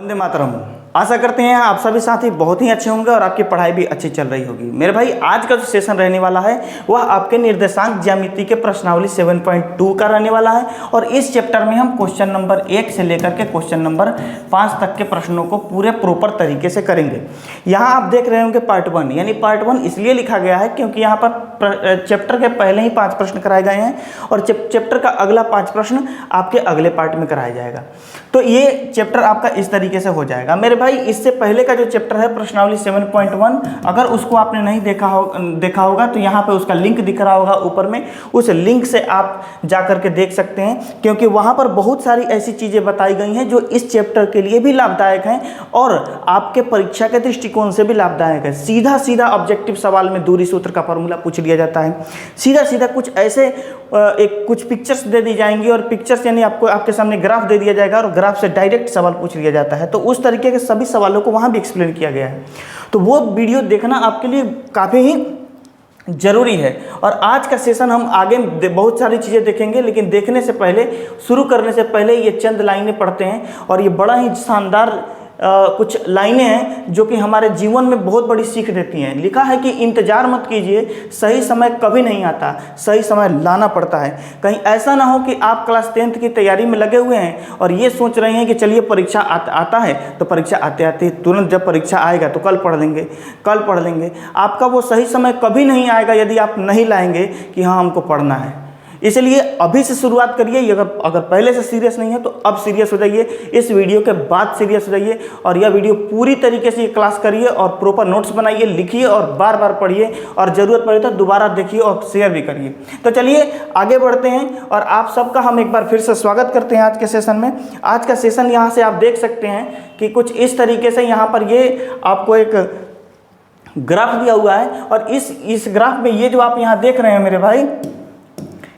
वंदे मातरम। आशा करते हैं आप सभी साथी बहुत ही अच्छे होंगे और आपकी पढ़ाई भी अच्छी चल रही होगी। मेरे भाई आज का जो सेशन रहने वाला है वह आपके निर्देशांक ज्यामिति के प्रश्नावली 7.2 का रहने वाला है और इस चैप्टर में हम क्वेश्चन नंबर 1 से लेकर के क्वेश्चन नंबर 5 तक के प्रश्नों को पूरे प्रॉपर तरीके से करेंगे। यहाँ आप देख रहे होंगे पार्ट 1, यानी पार्ट 1 इसलिए लिखा गया है क्योंकि यहाँ पर चैप्टर के पहले ही 5 प्रश्न कराए गए हैं और चैप्टर का अगला 5 प्रश्न आपके अगले पार्ट में कराया जाएगा। तो ये चैप्टर आपका इस तरीके से हो जाएगा। मेरे भाई इससे पहले का जो चैप्टर है प्रश्नावली 7.1, अगर उसको आपने नहीं देखा होगा तो यहाँ पे उसका लिंक दिख रहा होगा ऊपर में, उस लिंक से आप जा करके देख सकते हैं क्योंकि वहाँ पर बहुत सारी ऐसी चीज़ें बताई गई हैं जो इस चैप्टर के लिए भी लाभदायक हैं और आपके परीक्षा के दृष्टिकोण से भी लाभदायक है। सीधा सीधा ऑब्जेक्टिव सवाल में दूरी सूत्र का फॉर्मूला पूछ लिया जाता है, सीधा सीधा कुछ ऐसे कुछ पिक्चर्स दे दी जाएंगी और पिक्चर्स यानी आपके सामने ग्राफ दे दिया जाएगा और ग्राफ से डायरेक्ट सवाल पूछ लिया जाता है। तो उस तरीके के सभी सवालों को वहाँ भी एक्सप्लेन किया गया है, तो वो वीडियो देखना आपके लिए काफ़ी ही जरूरी है। और आज का सेशन हम आगे बहुत सारी चीज़ें देखेंगे, लेकिन देखने से पहले, शुरू करने से पहले ये चंद लाइनें पढ़ते हैं और ये बड़ा ही शानदार कुछ लाइनें हैं जो कि हमारे जीवन में बहुत बड़ी सीख देती हैं। लिखा है कि इंतजार मत कीजिए, सही समय कभी नहीं आता, सही समय लाना पड़ता है। कहीं ऐसा ना हो कि आप क्लास 10th की तैयारी में लगे हुए हैं और ये सोच रहे हैं कि चलिए परीक्षा आता है तो परीक्षा आते आते तुरंत जब परीक्षा आएगा तो कल पढ़ लेंगे। आपका वो सही समय कभी नहीं आएगा यदि आप नहीं लाएंगे कि हाँ हमको पढ़ना है। इसलिए अभी से शुरुआत करिए। अगर पहले से सीरियस नहीं है तो अब सीरियस हो जाइए, इस वीडियो के बाद सीरियस हो जाइए और यह वीडियो पूरी तरीके से क्लास करिए और प्रॉपर नोट्स बनाइए, लिखिए और बार बार पढ़िए और ज़रूरत पड़े तो दोबारा देखिए और शेयर भी करिए। तो चलिए आगे बढ़ते हैं और आप सबका हम एक बार फिर से स्वागत करते हैं आज के सेशन में। आज का सेशन यहाँ से आप देख सकते हैं कि कुछ इस तरीके से यहाँ पर ये आपको एक ग्राफ दिया हुआ है और इस ग्राफ में ये जो आप यहाँ देख रहे हैं मेरे भाई,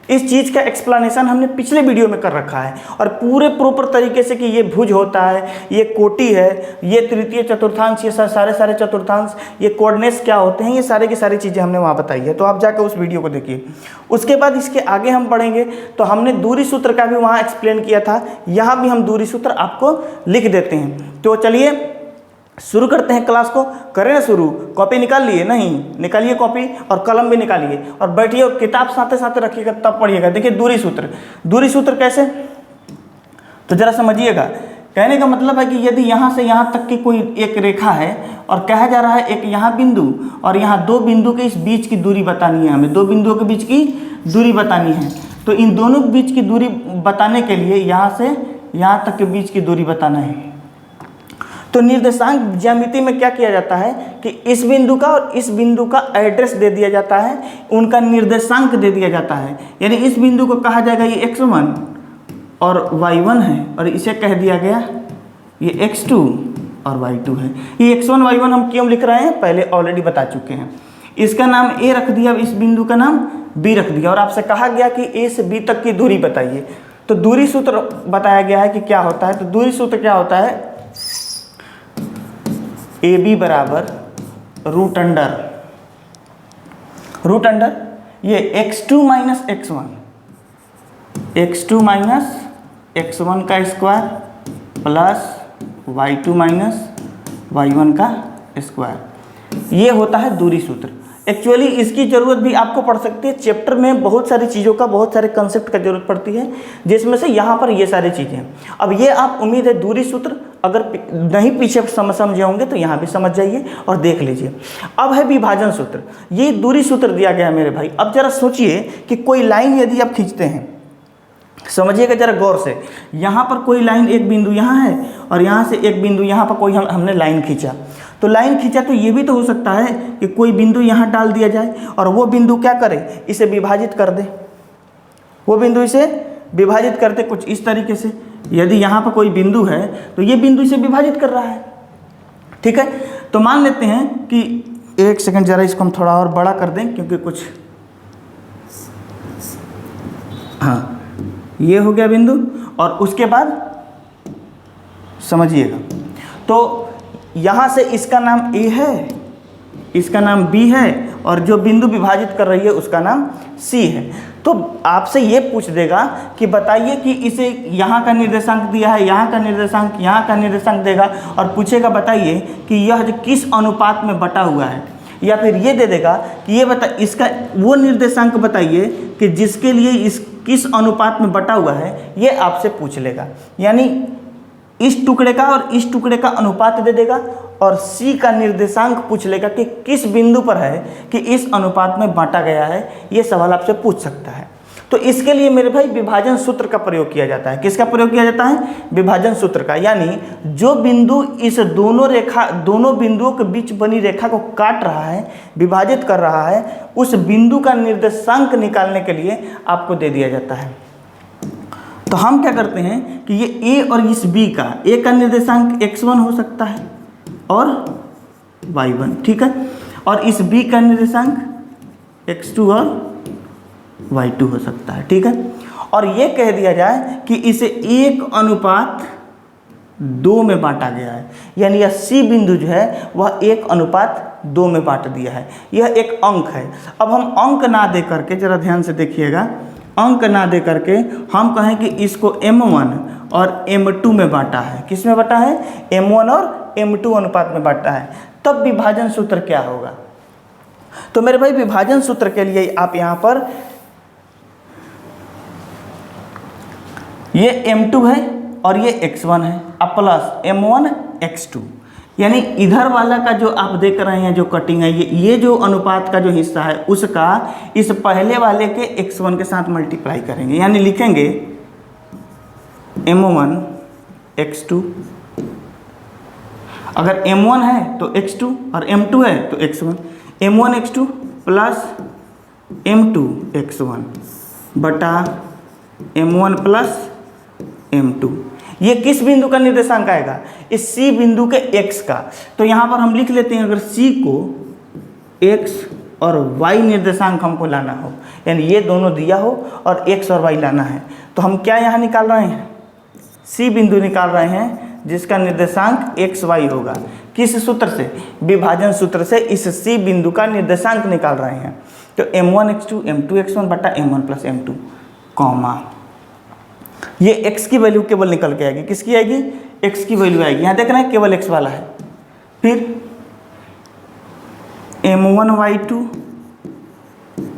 इस चीज़ का एक्सप्लेनेशन हमने पिछले वीडियो में कर रखा है और पूरे प्रॉपर तरीके से कि ये भुज होता है, ये कोटि है, ये तृतीय चतुर्थांश, ये सारे चतुर्थांश, ये कोऑर्डिनेट्स क्या होते हैं, ये सारे की सारी चीज़ें हमने वहाँ बताई है। तो आप जाकर उस वीडियो को देखिए। उसके बाद इसके आगे हम पढ़ेंगे तो हमने दूरी सूत्र का भी वहाँ एक्सप्लेन किया था, यहाँ भी हम दूरी सूत्र आपको लिख देते हैं। तो चलिए शुरू करते हैं क्लास को। करें ना शुरू? कॉपी निकाल लिए? नहीं निकालिए कॉपी और कलम भी निकालिए और बैठिए और किताब साथ साथ रखिएगा तब पढ़िएगा। देखिए दूरी सूत्र कैसे, तो जरा समझिएगा। कहने का मतलब है कि यदि यहाँ से यहाँ तक की कोई एक रेखा है और कहा जा रहा है एक यहाँ बिंदु और यहाँ 2 बिंदु के इस बीच की दूरी बतानी है, हमें 2 बिंदुओं के बीच की दूरी बतानी है। तो इन दोनों के बीच की दूरी बताने के लिए यहाँ से यहाँ तक के बीच की दूरी बताना है। तो निर्देशांक ज्यामिति में क्या किया जाता है कि इस बिंदु का और इस बिंदु का एड्रेस दे दिया जाता है, उनका निर्देशांक दे दिया जाता है। यानी इस बिंदु को कहा जाएगा ये x1 और y1 है और इसे कह दिया गया ये x2 और y2 है। ये x1 y1 हम क्यों लिख रहे हैं पहले ऑलरेडी बता चुके हैं। इसका नाम a रख दिया, इस बिंदु का नाम b रख दिया और आपसे कहा गया कि a से b तक की दूरी बताइए। तो दूरी सूत्र बताया गया है कि क्या होता है। तो दूरी सूत्र क्या होता है, AB बराबर रूट अंडर ये x2 माइनस x1 का square plus y2 minus y1 का स्क्वायर, ये होता है दूरी सूत्र। एक्चुअली इसकी ज़रूरत भी आपको पड़ सकती है। चैप्टर में बहुत सारी चीज़ों का, बहुत सारे कंसेप्ट का जरूरत पड़ती है जिसमें से यहाँ पर ये सारी चीज़ें हैं। अब ये आप उम्मीद है दूरी सूत्र अगर नहीं पीछे समझे होंगे तो यहाँ भी समझ जाइए और देख लीजिए। अब है विभाजन सूत्र, ये दूरी सूत्र दिया गया है मेरे भाई। अब जरा सोचिए कि कोई लाइन यदि आप खींचते हैं, समझिएगा जरा गौर से, यहाँ पर कोई लाइन, एक बिंदु यहाँ है और यहाँ से एक बिंदु यहाँ पर कोई हमने लाइन खींचा। तो लाइन खींचा तो ये भी तो हो सकता है कि कोई बिंदु यहाँ डाल दिया जाए और वो बिंदु क्या करे, इसे विभाजित कर दे, वो बिंदु इसे विभाजित करते कुछ इस तरीके से। यदि यहाँ पर कोई बिंदु है तो ये बिंदु इसे विभाजित कर रहा है, ठीक है। तो मान लेते हैं कि एक सेकंड, जरा इसको हम थोड़ा और बड़ा कर दें क्योंकि कुछ, हाँ ये हो गया बिंदु और उसके बाद समझिएगा। तो यहाँ से इसका नाम A है, इसका नाम B है और जो बिंदु विभाजित कर रही है उसका नाम C है। तो आपसे ये पूछ देगा कि बताइए कि इसे यहाँ का निर्देशांक दिया है, यहाँ का निर्देशांक, यहाँ का निर्देशांक देगा और पूछेगा बताइए कि यह जो किस अनुपात में बटा हुआ है, या फिर ये दे देगा कि ये बता इसका वो निर्देशांक बताइए कि जिसके लिए इस किस अनुपात में बटा हुआ है, ये आपसे पूछ लेगा। यानी इस टुकड़े का और इस टुकड़े का अनुपात दे देगा और सी का निर्देशांक पूछ लेगा कि किस बिंदु पर है कि इस अनुपात में बांटा गया है। ये सवाल आपसे पूछ सकता है। तो इसके लिए मेरे भाई विभाजन सूत्र का प्रयोग किया जाता है। किसका प्रयोग किया जाता है? विभाजन सूत्र का। यानी जो बिंदु इस दोनों बिंदुओं के बीच बनी रेखा को काट रहा है, विभाजित कर रहा है, उस बिंदु का निर्देशांक निकालने के लिए आपको दे दिया जाता है। तो हम क्या करते हैं कि ये ए और इस बी का, ए का निर्देशांक x1 हो सकता है और y1, ठीक है, और इस बी का निर्देशांक x2 और y2 हो सकता है, ठीक है। और ये कह दिया जाए कि इसे 1:2 में बांटा गया है, यानी यह सी बिंदु जो है वह 1:2 में बांट दिया है। यह एक अंक है। अब हम अंक ना दे करके, जरा ध्यान से देखिएगा, अंक ना दे करके हम कहें कि इसको m1 और m2 में बांटा है। किस में बांटा है? m1 और m2 अनुपात में बांटा है। तब विभाजन सूत्र क्या होगा? तो मेरे भाई विभाजन सूत्र के लिए आप यहाँ पर ये m2 है और ये x1 है, अब प्लस m1 x2, यानी इधर वाला का जो आप देख रहे हैं जो कटिंग है, ये जो अनुपात का जो हिस्सा है उसका इस पहले वाले के x1 के साथ मल्टीप्लाई करेंगे। यानी लिखेंगे m1 x2, अगर m1 है तो x2 और m2 है तो x1, m1 x2 plus m2 x1 बटा m1 प्लस m2। ये किस बिंदु का निर्देशांक आएगा? इस C बिंदु के x का। तो यहाँ पर हम लिख लेते हैं, अगर C को x और y निर्देशांक हमको लाना हो, यानी ये दोनों दिया हो और x और y लाना है, तो हम क्या यहाँ निकाल रहे हैं? C बिंदु निकाल रहे हैं जिसका निर्देशांक x y होगा। किस सूत्र से? विभाजन सूत्र से इस C बिंदु का निर्देशांक निकाल रहे हैं। तो m1 x2 m2 x1 बटा m1 प्लस m2 कॉमा, ये x की वैल्यू केवल निकल के आएगी। किसकी आएगी? x की वैल्यू आएगी। यहाँ देख रहे हैं केवल x वाला है। फिर m1 y2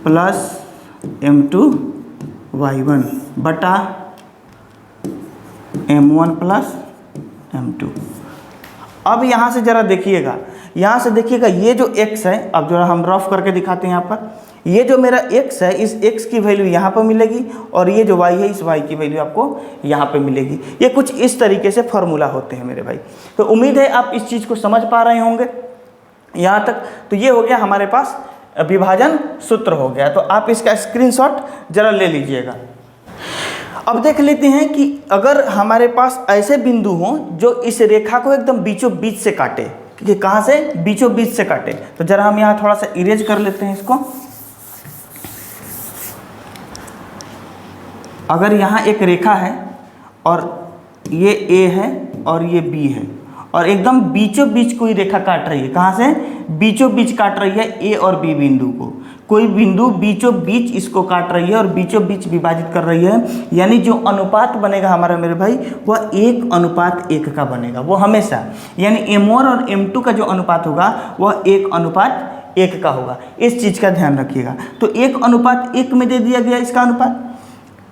plus m2 y1 बटा m1 प्लस m2। अब यहाँ से ज़रा देखिएगा, यहाँ से देखिएगा ये जो x है, अब जरा हम रफ करके दिखाते हैं। यहाँ पर ये जो मेरा x है, इस x की वैल्यू यहाँ पर मिलेगी और ये जो y है, इस y की वैल्यू आपको यहाँ पे मिलेगी। ये कुछ इस तरीके से फॉर्मूला होते हैं मेरे भाई। तो उम्मीद है आप इस चीज़ को समझ पा रहे होंगे यहाँ तक। तो ये हो गया हमारे पास विभाजन सूत्र हो गया। तो आप इसका स्क्रीनशॉट जरा ले लीजिएगा। अब देख लेते हैं कि अगर हमारे पास ऐसे बिंदु हों जो इस रेखा को एकदम बीचों बीच से काटे, कि कहाँ से? बीचों बीच से काटे। तो जरा हम यहाँ थोड़ा सा इरेज कर लेते हैं इसको। अगर यहाँ एक रेखा है और ये A है और ये B है और एकदम बीचों बीच कोई रेखा काट रही है, कहाँ से? बीचों बीच काट रही है A और B बिंदु को। कोई बिंदु बीचों बीच इसको काट रही है और बीचों बीच विभाजित कर रही है, यानी जो अनुपात बनेगा हमारा मेरे भाई वह 1:1 का बनेगा, वो हमेशा। यानी m1 और m2 का जो अनुपात होगा वह 1:1 का होगा। इस चीज़ का ध्यान रखिएगा। तो 1:1 में दे दिया गया इसका अनुपात।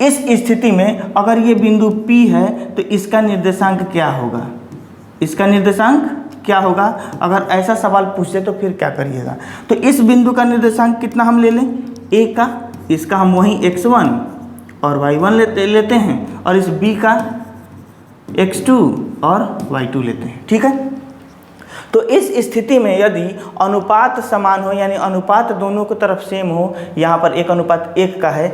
इस स्थिति में अगर ये बिंदु P है तो इसका निर्देशांक क्या होगा? इसका निर्देशांक क्या होगा? अगर ऐसा सवाल पूछे तो फिर क्या करिएगा? तो इस बिंदु का निर्देशांक कितना हम ले लें? A का, इसका हम वहीं x1 और y1 लेते हैं और इस B का x2 और y2 लेते हैं, ठीक है। तो इस स्थिति में यदि अनुपात समान हो, यानी अनुपात दोनों की तरफ सेम हो, यहाँ पर 1:1 का है,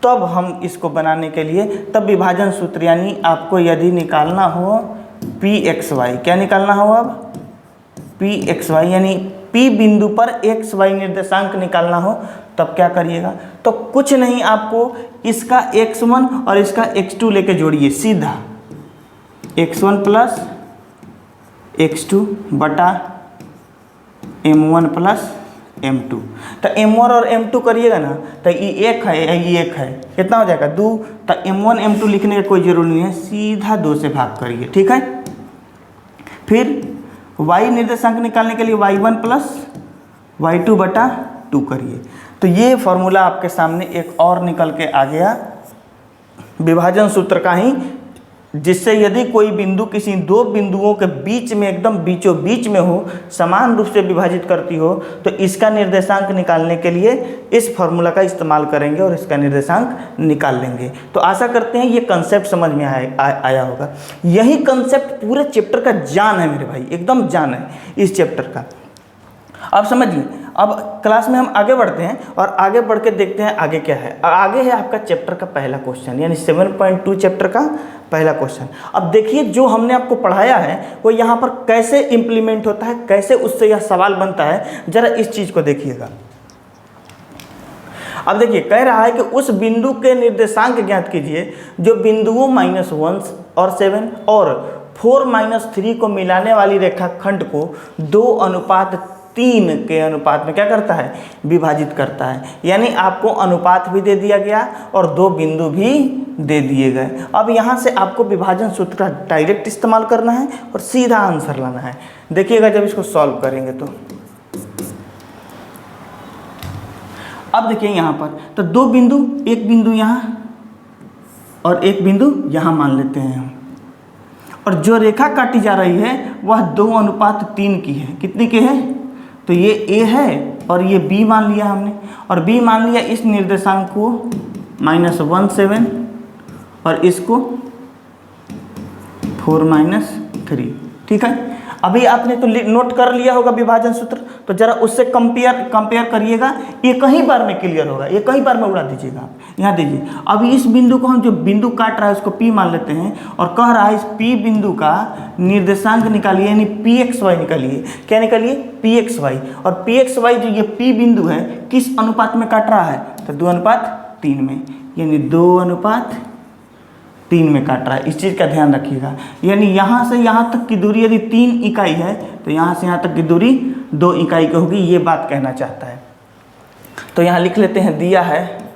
तब हम इसको बनाने के लिए तब विभाजन सूत्र, यानी आपको यदि निकालना हो pxy, क्या निकालना हो? अब pxy यानी P बिंदु पर xy निर्देशांक निकालना हो, तब क्या करिएगा? तो कुछ नहीं, आपको इसका x1 और इसका x2 लेके जोड़िए सीधा। x1 प्लस x2 बटा m1 प्लस m2। तो m1 और m2 करिएगा ना तो ये एक है, ये एक है, कितना हो जाएगा 2। तो m1 m2 लिखने का कोई जरूरी नहीं है, सीधा 2 से भाग करिए, ठीक है। फिर y निर्देशांक निकालने के लिए y1 प्लस y2 बटा 2 करिए। तो ये फॉर्मूला आपके सामने एक और निकल के आ गया विभाजन सूत्र का ही, जिससे यदि कोई बिंदु किसी दो बिंदुओं के बीच में एकदम बीचों बीच में हो, समान रूप से विभाजित करती हो, तो इसका निर्देशांक निकालने के लिए इस फॉर्मूला का इस्तेमाल करेंगे और इसका निर्देशांक निकाल लेंगे। तो आशा करते हैं ये कंसेप्ट समझ में आया होगा। यही कंसेप्ट पूरे चैप्टर का जान है मेरे भाई, एकदम जान है इस चैप्टर का। अब समझिए, अब क्लास में हम आगे बढ़ते हैं और आगे बढ़ के देखते हैं आगे क्या है। आगे है आपका चैप्टर का पहला क्वेश्चन, यानी 7.2 चैप्टर का पहला क्वेश्चन। अब देखिए जो हमने आपको पढ़ाया है वो यहाँ पर कैसे इम्प्लीमेंट होता है, कैसे उससे यह सवाल बनता है, जरा इस चीज़ को देखिएगा। अब देखिए कह रहा है कि उस बिंदु के निर्देशांक ज्ञात कीजिए जो बिंदुओं -1 और 7 और 4 - 3 को मिलाने वाली रेखाखंड को 2:3 के अनुपात में क्या करता है, विभाजित करता है। यानी आपको अनुपात भी दे दिया गया और 2 बिंदु भी दे दिए गए। अब यहाँ से आपको विभाजन सूत्र का डायरेक्ट इस्तेमाल करना है और सीधा आंसर लाना है। देखिएगा जब इसको सॉल्व करेंगे तो अब देखिए यहाँ पर तो 2 बिंदु, एक बिंदु यहाँ और एक बिंदु यहाँ मान लेते हैं हम, और जो रेखा काटी जा रही है वह 2:3 की है। कितनी की है, तो ये A है और ये B मान लिया हमने, और B मान लिया इस निर्देशांक को -1 7 और इसको 4 - 3, ठीक है। अभी आपने तो नोट कर लिया होगा विभाजन सूत्र, तो जरा उससे कंपेयर करिएगा, ये कहीं बार में क्लियर होगा, ये कहीं बार में उड़ा दीजिएगा आप। यहाँ दीजिए, अभी इस बिंदु को हम जो बिंदु काट रहा है उसको P मान लेते हैं और कह रहा है इस P बिंदु का निर्देशांक निकालिए, यानी PXY निकालिए। क्या निकालिए, PXY। और PXY जो ये P बिंदु है किस अनुपात में काट रहा है, तो 2:3 में, यानी 2:3 में काट रहा है। इस चीज़ का ध्यान रखिएगा। यानी यहाँ से यहाँ तक की दूरी यदि 3 इकाई है तो यहाँ से यहाँ तक की दूरी 2 इकाई की होगी, ये बात कहना चाहता है। तो यहाँ लिख लेते हैं, दिया है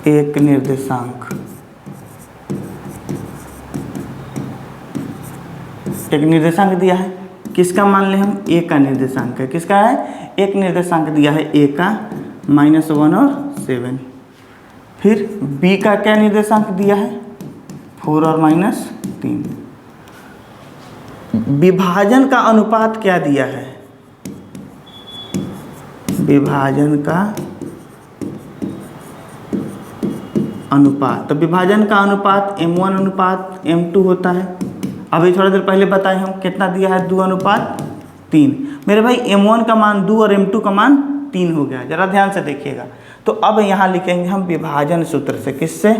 एक निर्देशांक, एक निर्देशांक दिया है, किसका मान लें हम, A का निर्देशांक है। किसका है, एक निर्देशांक दिया है A का -1 और 7। फिर B का क्या निर्देशांक दिया है, 4 और -3। विभाजन का अनुपात क्या दिया है, विभाजन का अनुपात, तो विभाजन का अनुपात M1 अनुपात M2 होता है। अभी थोड़ा देर पहले बताए हम कितना दिया है, 2:3। मेरे भाई M1 का मान 2 और M2 का मान 3 हो गया, जरा ध्यान से देखिएगा। तो अब यहाँ लिखेंगे हम विभाजन सूत्र से, किससे,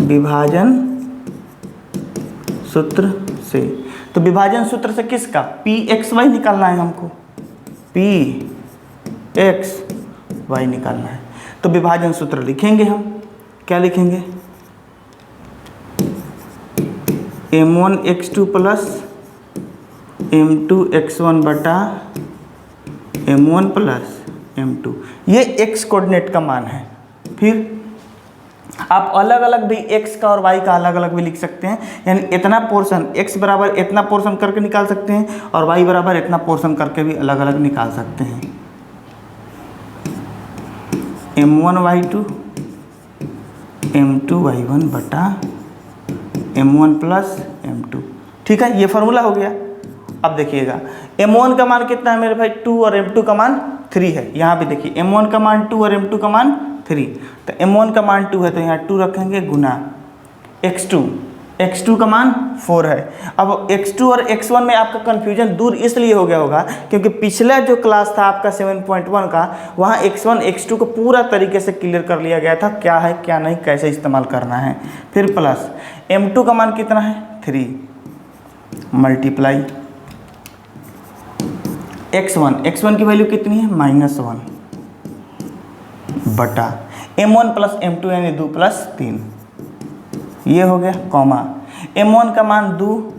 विभाजन सूत्र से। तो विभाजन सूत्र से किसका, PXY निकालना है हमको, PXY निकालना है। तो विभाजन सूत्र लिखेंगे हम, क्या लिखेंगे, M1x2 प्लस M2x1 बटा M1 प्लस M2, ये x कोऑर्डिनेट का मान है। फिर आप अलग अलग भी x का और y का अलग अलग भी लिख सकते हैं, यानी इतना पोर्शन x बराबर इतना पोर्शन करके निकाल सकते हैं और y बराबर इतना पोर्शन करके भी अलग अलग निकाल सकते हैं। M1y2 M2y1 बटा M1 प्लस M2, ठीक है, ये फार्मूला हो गया। अब देखिएगा M1 का मान कितना है मेरे भाई, 2 और M2 का मान 3 है। यहाँ भी देखिए M1 का मान 2 और M2 का मान 3, तो M1 का मान 2 है तो यहाँ 2 रखेंगे गुना x2 का मान 4 है। अब x2 और x1 में आपका कन्फ्यूजन दूर इसलिए हो गया होगा क्योंकि पिछला जो क्लास था आपका 7.1 का, वहाँ x1 x2 को पूरा तरीके से क्लियर कर लिया गया था, क्या है क्या नहीं, कैसे इस्तेमाल करना है। फिर प्लस M2 का मान कितना है, 3 मल्टीप्लाई x1 की वैल्यू कितनी है, -1 बटा m1 प्लस m2 यानी 2 प्लस 3, ये हो गया कॉमा, m1 का मान 2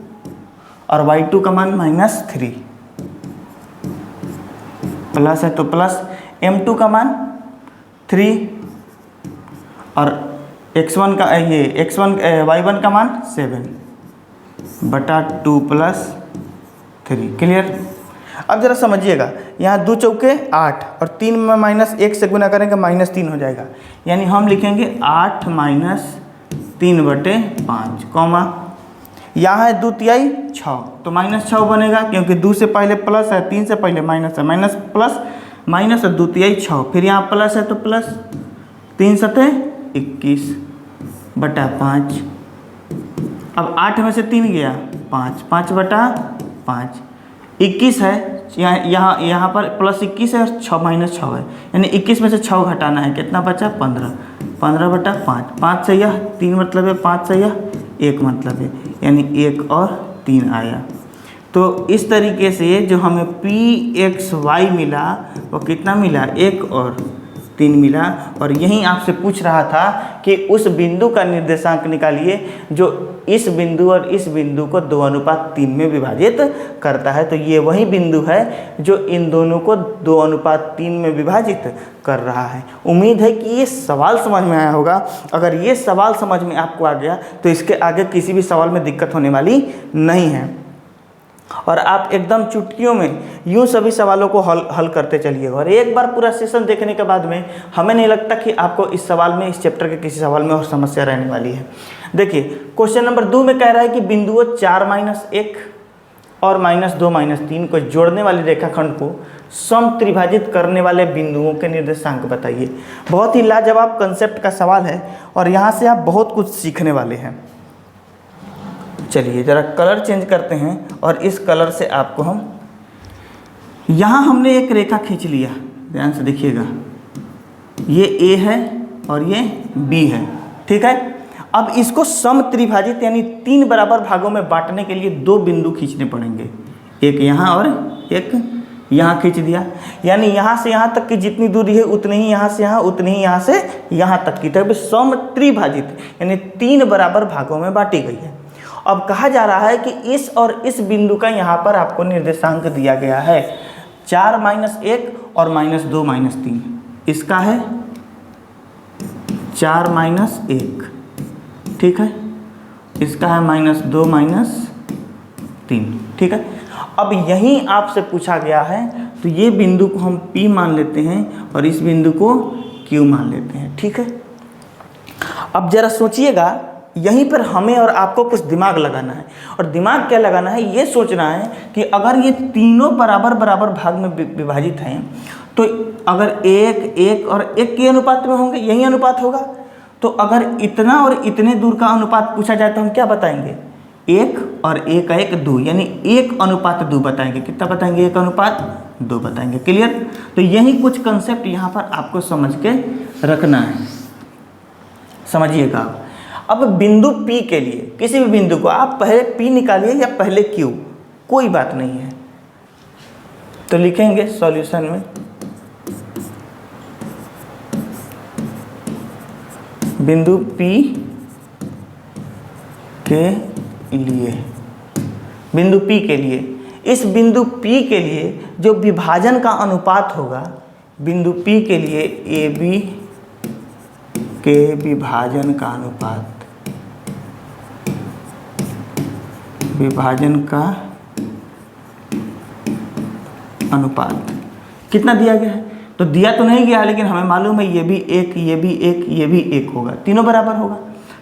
और y2 का मान -3, प्लस है तो प्लस m2 का मान 3 और x1 का y1 का मान 7 बटा 2 प्लस 3। क्लियर। अब जरा समझिएगा, यहाँ 2 चौके 8 और 3 में -1 से गुना करेंगे -3 हो जाएगा, यानी हम लिखेंगे 8 - 3/5 कॉमा, यहाँ है 2 तिहाई 6 तो -6 बनेगा, क्योंकि 2 से पहले प्लस है, 3 से पहले माइनस है, माइनस प्लस माइनस है, 2 तिहाई 6, फिर यहाँ प्लस है तो प्लस 3 सते 21/5। अब 8 में से 3 गया 5, 5/5, 21 है, यहाँ पर प्लस 21 है और 6 - 6 है, यानी 21 में से 6 घटाना है, कितना बचा 15, 15/5, 5 से यह 3 मतलब है, 5 से यह 1 मतलब है, यानी 1 और 3 आया। तो इस तरीके से जो हमें pxy मिला वो कितना मिला, 1 और 3 मिला। और यहीं आपसे पूछ रहा था कि उस बिंदु का निर्देशांक निकालिए जो इस बिंदु और इस बिंदु को 2:3 में विभाजित करता है। तो ये वही बिंदु है जो इन दोनों को 2:3 में विभाजित कर रहा है। उम्मीद है कि ये सवाल समझ में आया होगा। अगर ये सवाल समझ में आपको आ गया तो इसके आगे किसी भी सवाल में दिक्कत होने वाली नहीं है, और आप एकदम चुटकियों में यूं सभी सवालों को हल करते चलिएगा। और एक बार पूरा सेशन देखने के बाद में हमें नहीं लगता कि आपको इस सवाल में, इस चैप्टर के किसी सवाल में और समस्या रहने वाली है। देखिए क्वेश्चन नंबर 2 में कह रहा है कि बिंदुओं 4 - 1 और -2 - 3 को जोड़ने वाली रेखाखंड को सम त्रिभाजित करने वाले बिंदुओं के निर्देशांक बताइए। बहुत ही लाजवाब कंसेप्ट का सवाल है और यहाँ से आप बहुत कुछ सीखने वाले हैं। चलिए ज़रा कलर चेंज करते हैं और इस कलर से आपको हम, यहाँ हमने एक रेखा खींच लिया, ध्यान से देखिएगा, ये A है और ये B है, ठीक है। अब इसको सम त्रिभाजित यानी 3 बराबर भागों में बांटने के लिए 2 बिंदु खींचने पड़ेंगे, एक यहाँ और एक यहाँ खींच दिया, यानी यहाँ से यहाँ तक की जितनी दूरी है उतनी ही यहाँ से यहाँ, उतनी ही यहाँ से यहाँ तक की, तब सम त्रिभाजित यानी 3 बराबर भागों में बांटी गई है। अब कहा जा रहा है कि इस और इस बिंदु का यहाँ पर आपको निर्देशांक दिया गया है 4 - 1 और -2 - 3, इसका है 4 - 1, ठीक है, इसका है -2 - 3, ठीक है। अब यहीं आपसे पूछा गया है तो ये बिंदु को हम P मान लेते हैं और इस बिंदु को Q मान लेते हैं, ठीक है। अब जरा सोचिएगा, यहीं पर हमें और आपको कुछ दिमाग लगाना है, और दिमाग क्या लगाना है, ये सोचना है कि अगर ये तीनों बराबर बराबर भाग में विभाजित हैं तो अगर 1, 1 और 1 के अनुपात में होंगे, यही अनुपात होगा। तो अगर इतना और इतने दूर का अनुपात पूछा जाए तो हम क्या बताएंगे, 1 और 1 का 1 2, यानी 1:2 बताएंगे। कितना बताएंगे, 1:2 बताएंगे। क्लियर। तो यही कुछ कंसेप्ट यहाँ पर आपको समझ के रखना है, समझिएगा। अब बिंदु P के लिए, किसी भी बिंदु को आप पहले P निकालिए या पहले Q, कोई बात नहीं है। तो लिखेंगे सॉल्यूशन में बिंदु P के लिए, बिंदु P के लिए, इस बिंदु P के लिए जो विभाजन का अनुपात होगा, बिंदु P के लिए AB के विभाजन का अनुपात, विभाजन का अनुपात कितना दिया गया है, तो दिया तो नहीं गया, लेकिन हमें मालूम है ये भी 1, ये भी 1, ये भी 1 होगा, तीनों बराबर होगा।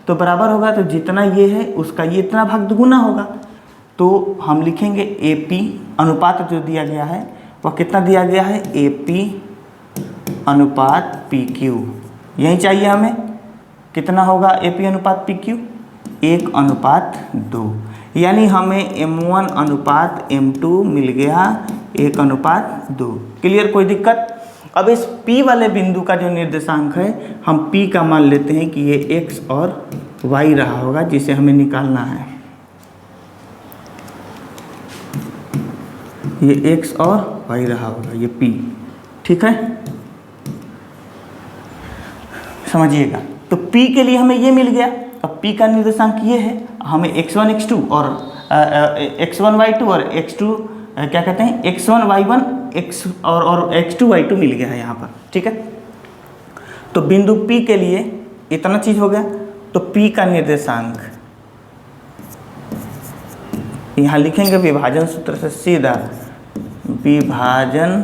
तो बराबर होगा तो जितना ये है उसका ये इतना भाग दुगुना होगा। तो हम लिखेंगे AP अनुपात जो दिया गया है वह कितना दिया गया है, AP अनुपात PQ, यही चाहिए हमें। कितना होगा AP अनुपात PQ, 1:2, यानी हमें M1 अनुपात M2 मिल गया 1:2। क्लियर, कोई दिक्कत। अब इस P वाले बिंदु का जो निर्देशांक है हम P का मान लेते हैं कि ये X और Y रहा होगा, जिसे हमें निकालना है। ये X और Y रहा होगा, ये P, ठीक है। समझिएगा। तो P के लिए हमें ये मिल गया, अब P का निर्देशांक ये है, हमें x1 x2 और x1 y2 और x2 क्या कहते हैं x1 y1 x और x2 y2 मिल गया है यहाँ पर, ठीक है। तो बिंदु P के लिए इतना चीज हो गया। तो P का निर्देशांक यहाँ लिखेंगे विभाजन सूत्र से सीधा, विभाजन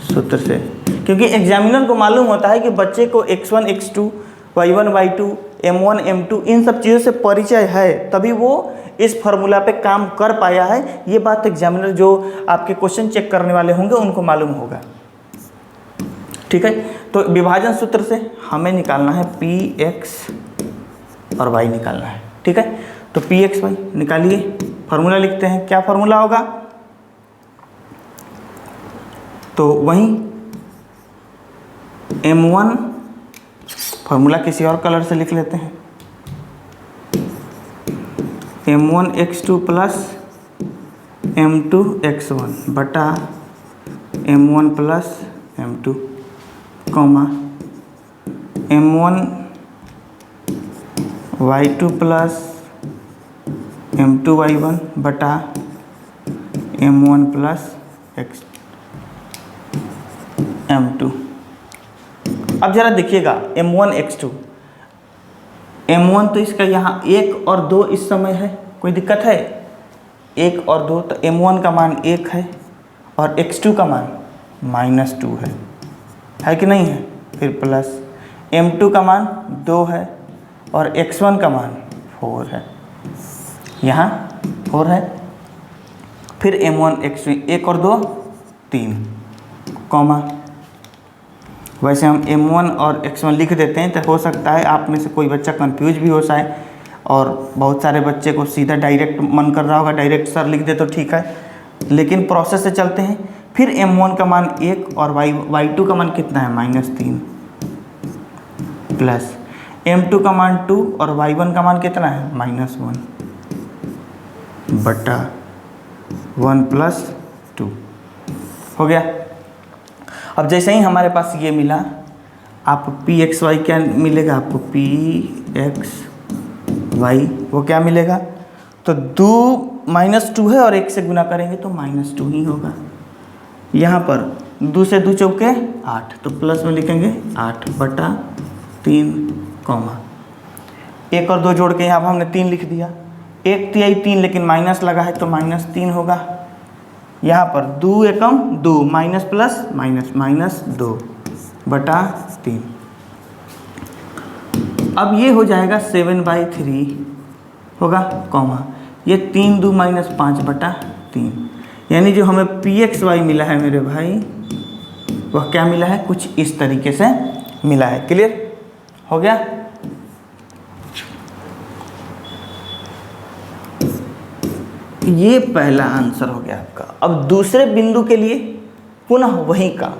सूत्र से, क्योंकि एग्जामिनर को मालूम होता है कि बच्चे को x1 x2 y1 y2 m1 m2 इन सब चीज़ों से परिचय है, तभी वो इस फॉर्मूला पे काम कर पाया है। ये बात एग्जामिनर जो आपके क्वेश्चन चेक करने वाले होंगे उनको मालूम होगा, ठीक है। तो विभाजन सूत्र से हमें निकालना है px और y निकालना है, ठीक है। तो px y निकालिए, फॉर्मूला लिखते हैं, क्या फॉर्मूला होगा, तो वहीं m1 फॉर्मूला किसी और कलर से लिख लेते हैं, m1 x2 plus m2 x1 बटा m1 plus m2 comma m1 y2 plus m2 y1 बटा m1 प्लस x m2। अब जरा देखिएगा m1 x2, m1 तो इसका यहाँ 1 और 2 इस समय है, कोई दिक्कत है, 1 और 2, तो m1 का मान 1 है और x2 का मान -2 है कि नहीं है, फिर प्लस m2 का मान 2 है और x1 का मान 4 है, यहाँ 4 है, फिर m1 x2 1 और 2 3 कॉमा, वैसे हम m1 और x1 लिख देते हैं, तो हो सकता है आप में से कोई बच्चा कंफ्यूज भी हो जाए और बहुत सारे बच्चे को सीधा डायरेक्ट मन कर रहा होगा डायरेक्ट सर लिख दे तो ठीक है, लेकिन प्रोसेस से चलते हैं। फिर m1 का मान 1 और y2 का मान कितना है -3 प्लस m2 का मान 2 और y1 का मान कितना है -1 बटा 1 + 2 हो गया। अब जैसे ही हमारे पास ये मिला, आप pxy क्या मिलेगा आपको, pxy वो क्या मिलेगा, तो 2 -2 है और 1 से गुना करेंगे तो -2 ही होगा। यहाँ पर 2 से 2 चौके 8, तो प्लस में लिखेंगे 8 बटा 3 कॉमा 1 और 2 जोड़ के यहाँ पर हमने 3 लिख दिया, 1 तिहाई 3 लेकिन माइनस लगा है तो -3 होगा। यहाँ पर 2 एकम 2 माइनस प्लस माइनस 2 बटा 3। अब ये हो जाएगा 7/3 होगा कॉमा ये 3 2 -5 बटा 3, यानी जो हमें pxy मिला है मेरे भाई वह क्या मिला है, कुछ इस तरीके से मिला है। क्लियर हो गया। ये पहला आंसर हो गया आपका। अब दूसरे बिंदु के लिए पुनः वही काम,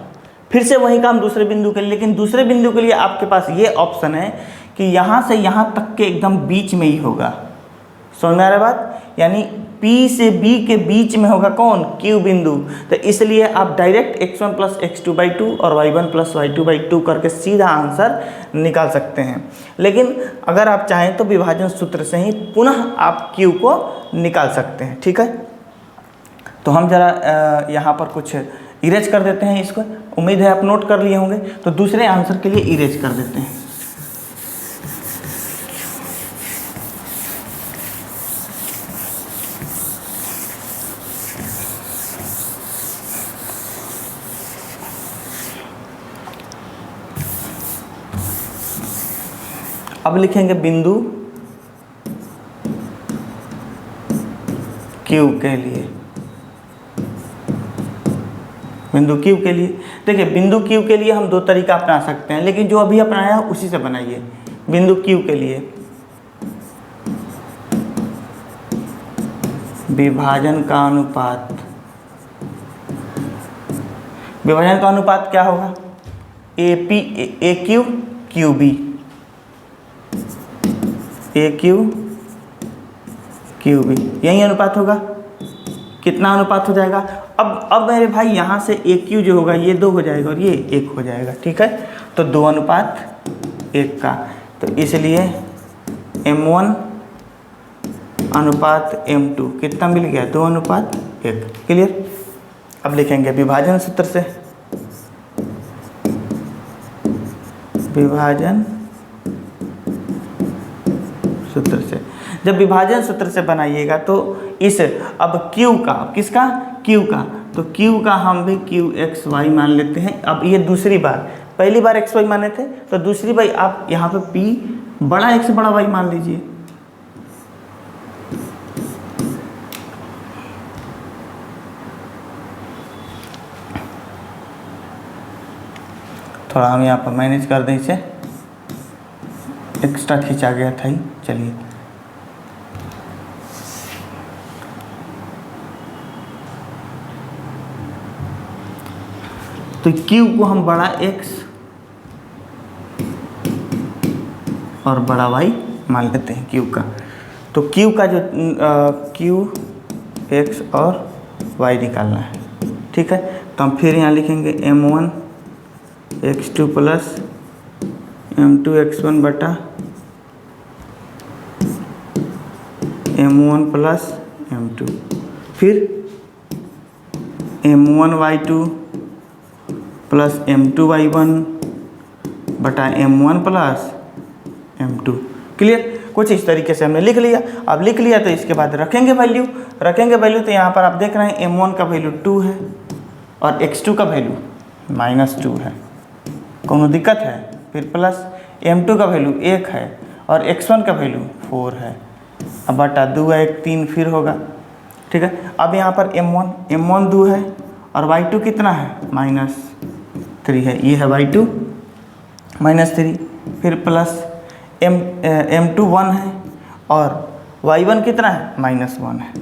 फिर से वही काम दूसरे बिंदु के लिए, लेकिन दूसरे बिंदु के लिए आपके पास ये ऑप्शन है कि यहाँ से यहाँ तक के एकदम बीच में ही होगा। समझ में आ रहा है बात, यानी P से B के बीच में होगा कौन, Q बिंदु। तो इसलिए आप डायरेक्ट x1 + x2/2 और y1 + y2/2 करके सीधा आंसर निकाल सकते हैं। लेकिन अगर आप चाहें तो विभाजन सूत्र से ही पुनः आप Q को निकाल सकते हैं, ठीक है। तो हम जरा यहाँ पर कुछ इरेज कर देते हैं इसको, उम्मीद है आप नोट कर लिए होंगे। तो दूसरे आंसर के लिए इरेज कर देते हैं। अब लिखेंगे बिंदु Q के लिए, बिंदु Q के लिए देखिए, बिंदु Q के लिए हम दो तरीका अपना सकते हैं, लेकिन जो अभी अपनाया है उसी से बनाइए। बिंदु Q के लिए विभाजन का अनुपात, विभाजन का अनुपात क्या होगा, AP AQ QB, AQ QB, यही अनुपात होगा। कितना अनुपात हो जाएगा, अब मेरे भाई यहाँ से ए क्यू जो होगा ये 2 हो जाएगा और ये 1 हो जाएगा, ठीक है। तो 2:1 का, तो इसलिए M1 अनुपात M2 कितना मिल गया, 2:1। क्लियर। अब लिखेंगे विभाजन सूत्र से, विभाजन सूत्र से। जब विभाजन सूत्र से बनाइएगा तो इस अब Q का, किसका, Q का, तो Q का हम भी QXY मान लेते हैं। अब ये दूसरी बार, पहली बार XY माने थे, तो दूसरी बार आप यहाँ पे P बड़ा X बड़ा Y मान लीजिए। थोड़ा हम यहाँ पर मैनेज कर दें इसे, एक्स्ट्रा खींचा गया था ही। चलिए, तो Q को हम बड़ा X और बड़ा Y मान लेते हैं Q का। तो Q का जो Q X और Y निकालना है, ठीक है। तो हम फिर यहाँ लिखेंगे M1 X2 plus M2 X1 बटा M1 प्लस M2, फिर M1 Y2 plus M2 Y1 बटा M1 प्लस M2। क्लियर। कुछ इस तरीके से हमने लिख लिया। अब लिख लिया तो इसके बाद रखेंगे वैल्यू, तो यहाँ पर आप देख रहे हैं M1 का वैल्यू 2 है और X2 का वैल्यू -2 है, कोनो दिक्कत है। फिर प्लस M2 का वैल्यू 1 है और X1 का वैल्यू 4 है। अब बटा 2 है, 1 3 फिर होगा, ठीक है। अब यहाँ पर M1 2 है और Y2 कितना है, -3 है, ये है Y2 -3। फिर प्लस M2 1 है और Y1 कितना है, -1 है।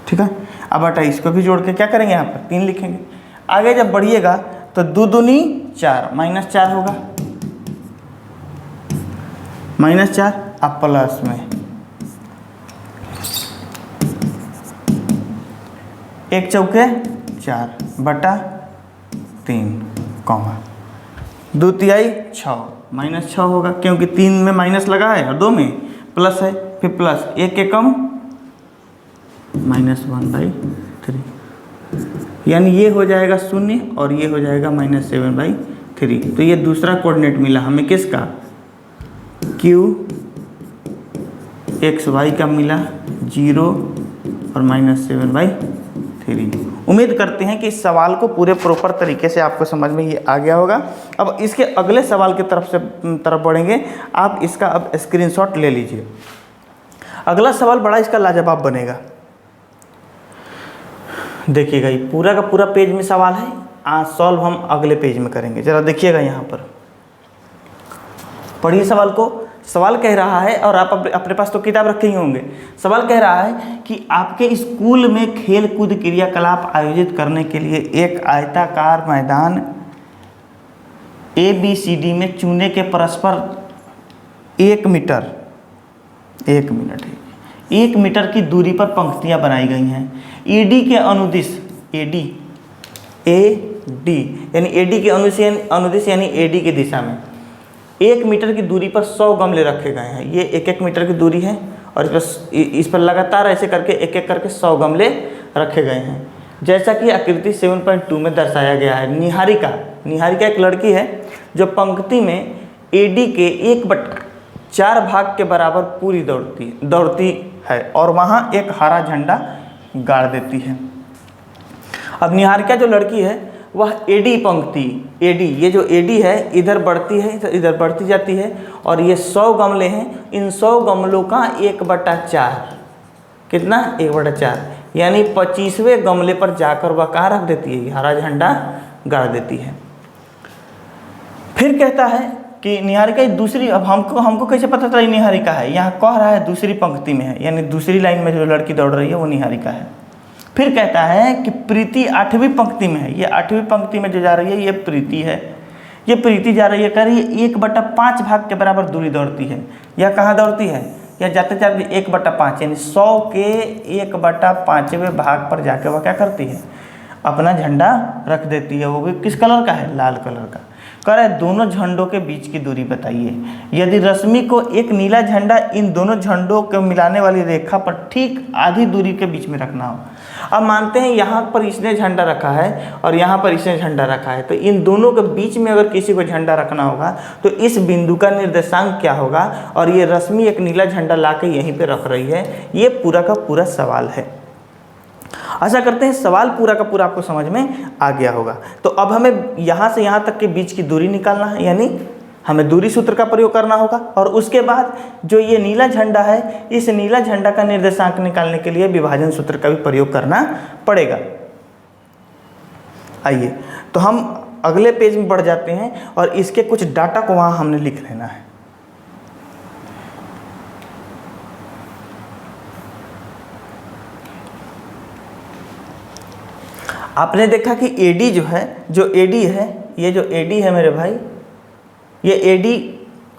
ठीक है। अब बटा इसको भी जोड़ के क्या करेंगे, यहाँ पर 3 लिखेंगे। आगे जब बढ़िएगा तो 2 दूनी 4, -4 होगा, -4। अब प्लस में 1 चौके 4 बटा 3, 2 तिहाई 6, -6 होगा क्योंकि 3 में माइनस लगा है और 2 में प्लस है। फिर प्लस 1 के कम -1/3, यानी ये हो जाएगा 0 और ये हो जाएगा -7/3। तो ये दूसरा कोऑर्डिनेट मिला हमें, किसका, QXY का मिला 0 और -7/3। उम्मीद करते हैं कि इस सवाल को पूरे प्रॉपर तरीके से आपको समझ में ये आ गया होगा। अब इसके अगले सवाल की तरफ बढ़ेंगे। आप इसका अब स्क्रीनशॉट ले लीजिए। अगला सवाल बड़ा इसका लाजवाब बनेगा। देखिएगा, ये पूरा का पूरा पेज में सवाल है। आज सॉल्व हम अगले पेज में करेंगे। जरा देखिएगा, यहाँ पर पढ़िए सवाल को। सवाल कह रहा है, और आप अपने पास तो किताब रखे ही होंगे। सवाल कह रहा है कि आपके स्कूल में खेल कूद क्रियाकलाप आयोजित करने के लिए एक आयताकार मैदान ABCD में चूने के परस्पर 1 मीटर की दूरी पर पंक्तियां बनाई गई हैं। AD के अनुदिश, AD यानी AD के अनुदिश यानी AD की दिशा में 1 मीटर की दूरी पर 100 गमले रखे गए हैं। ये 1-1 मीटर की दूरी है और इस पर लगातार ऐसे करके 1-1 करके 100 गमले रखे गए हैं, जैसा कि आकृति 7.2 में दर्शाया गया है। निहारिका एक लड़की है जो पंक्ति में AD के 1/4 भाग के बराबर पूरी दौड़ती है और वहाँ एक हरा झंडा गाड़ देती है। अब निहारिका जो लड़की है वह AD पंक्ति, ये जो AD है इधर बढ़ती है, इधर बढ़ती जाती है और ये 100 गमले हैं। इन 100 गमलों का 1/4 कितना, 1/4 यानी 25वें गमले पर जाकर वह कहाँ रख देती है, हरा झंडा गाड़ देती है। फिर कहता है कि निहारिका दूसरी, अब हमको कैसे पता चला निहारिका है, यहाँ कह रहा है दूसरी पंक्ति में है, यानी दूसरी लाइन में जो लड़की दौड़ रही है वो निहारिका है। फिर कहता है कि प्रीति 8वीं पंक्ति में है। ये 8वीं पंक्ति में जो जा रही है ये प्रीति है। ये प्रीति जा रही है, कह रही है 1/5 भाग के बराबर दूरी दौड़ती है। यह कहाँ दौड़ती है, या जाते जाते 1/5 यानी 100 के 1/5वें भाग पर जाके वह क्या करती है, अपना झंडा रख देती है। वो भी किस कलर का है, लाल कलर का। कह रहा है दोनों झंडों के बीच की दूरी बताइए। यदि रश्मि को एक नीला झंडा इन दोनों झंडों को मिलाने वाली रेखा पर ठीक आधी दूरी के बीच में रखना हो। अब मानते हैं यहाँ पर इसने झंडा रखा है और यहाँ पर इसने झंडा रखा है, तो इन दोनों के बीच में अगर किसी को झंडा रखना होगा तो इस बिंदु का निर्देशांक क्या होगा, और ये रश्मि एक नीला झंडा ला के यहीं पर रख रही है। ये पूरा का पूरा सवाल है। आशा करते हैं सवाल पूरा का पूरा आपको समझ में आ गया होगा। तो अब हमें यहाँ से यहाँ तक के बीच की दूरी निकालना है, यानी हमें दूरी सूत्र का प्रयोग करना होगा। और उसके बाद जो ये नीला झंडा है, इस नीला झंडा का निर्देशांक निकालने के लिए विभाजन सूत्र का भी प्रयोग करना पड़ेगा। आइए तो हम अगले पेज में बढ़ जाते हैं और इसके कुछ डाटा को वहाँ हमने लिख लेना है। आपने देखा कि AD जो है, ये जो AD है मेरे भाई, ये AD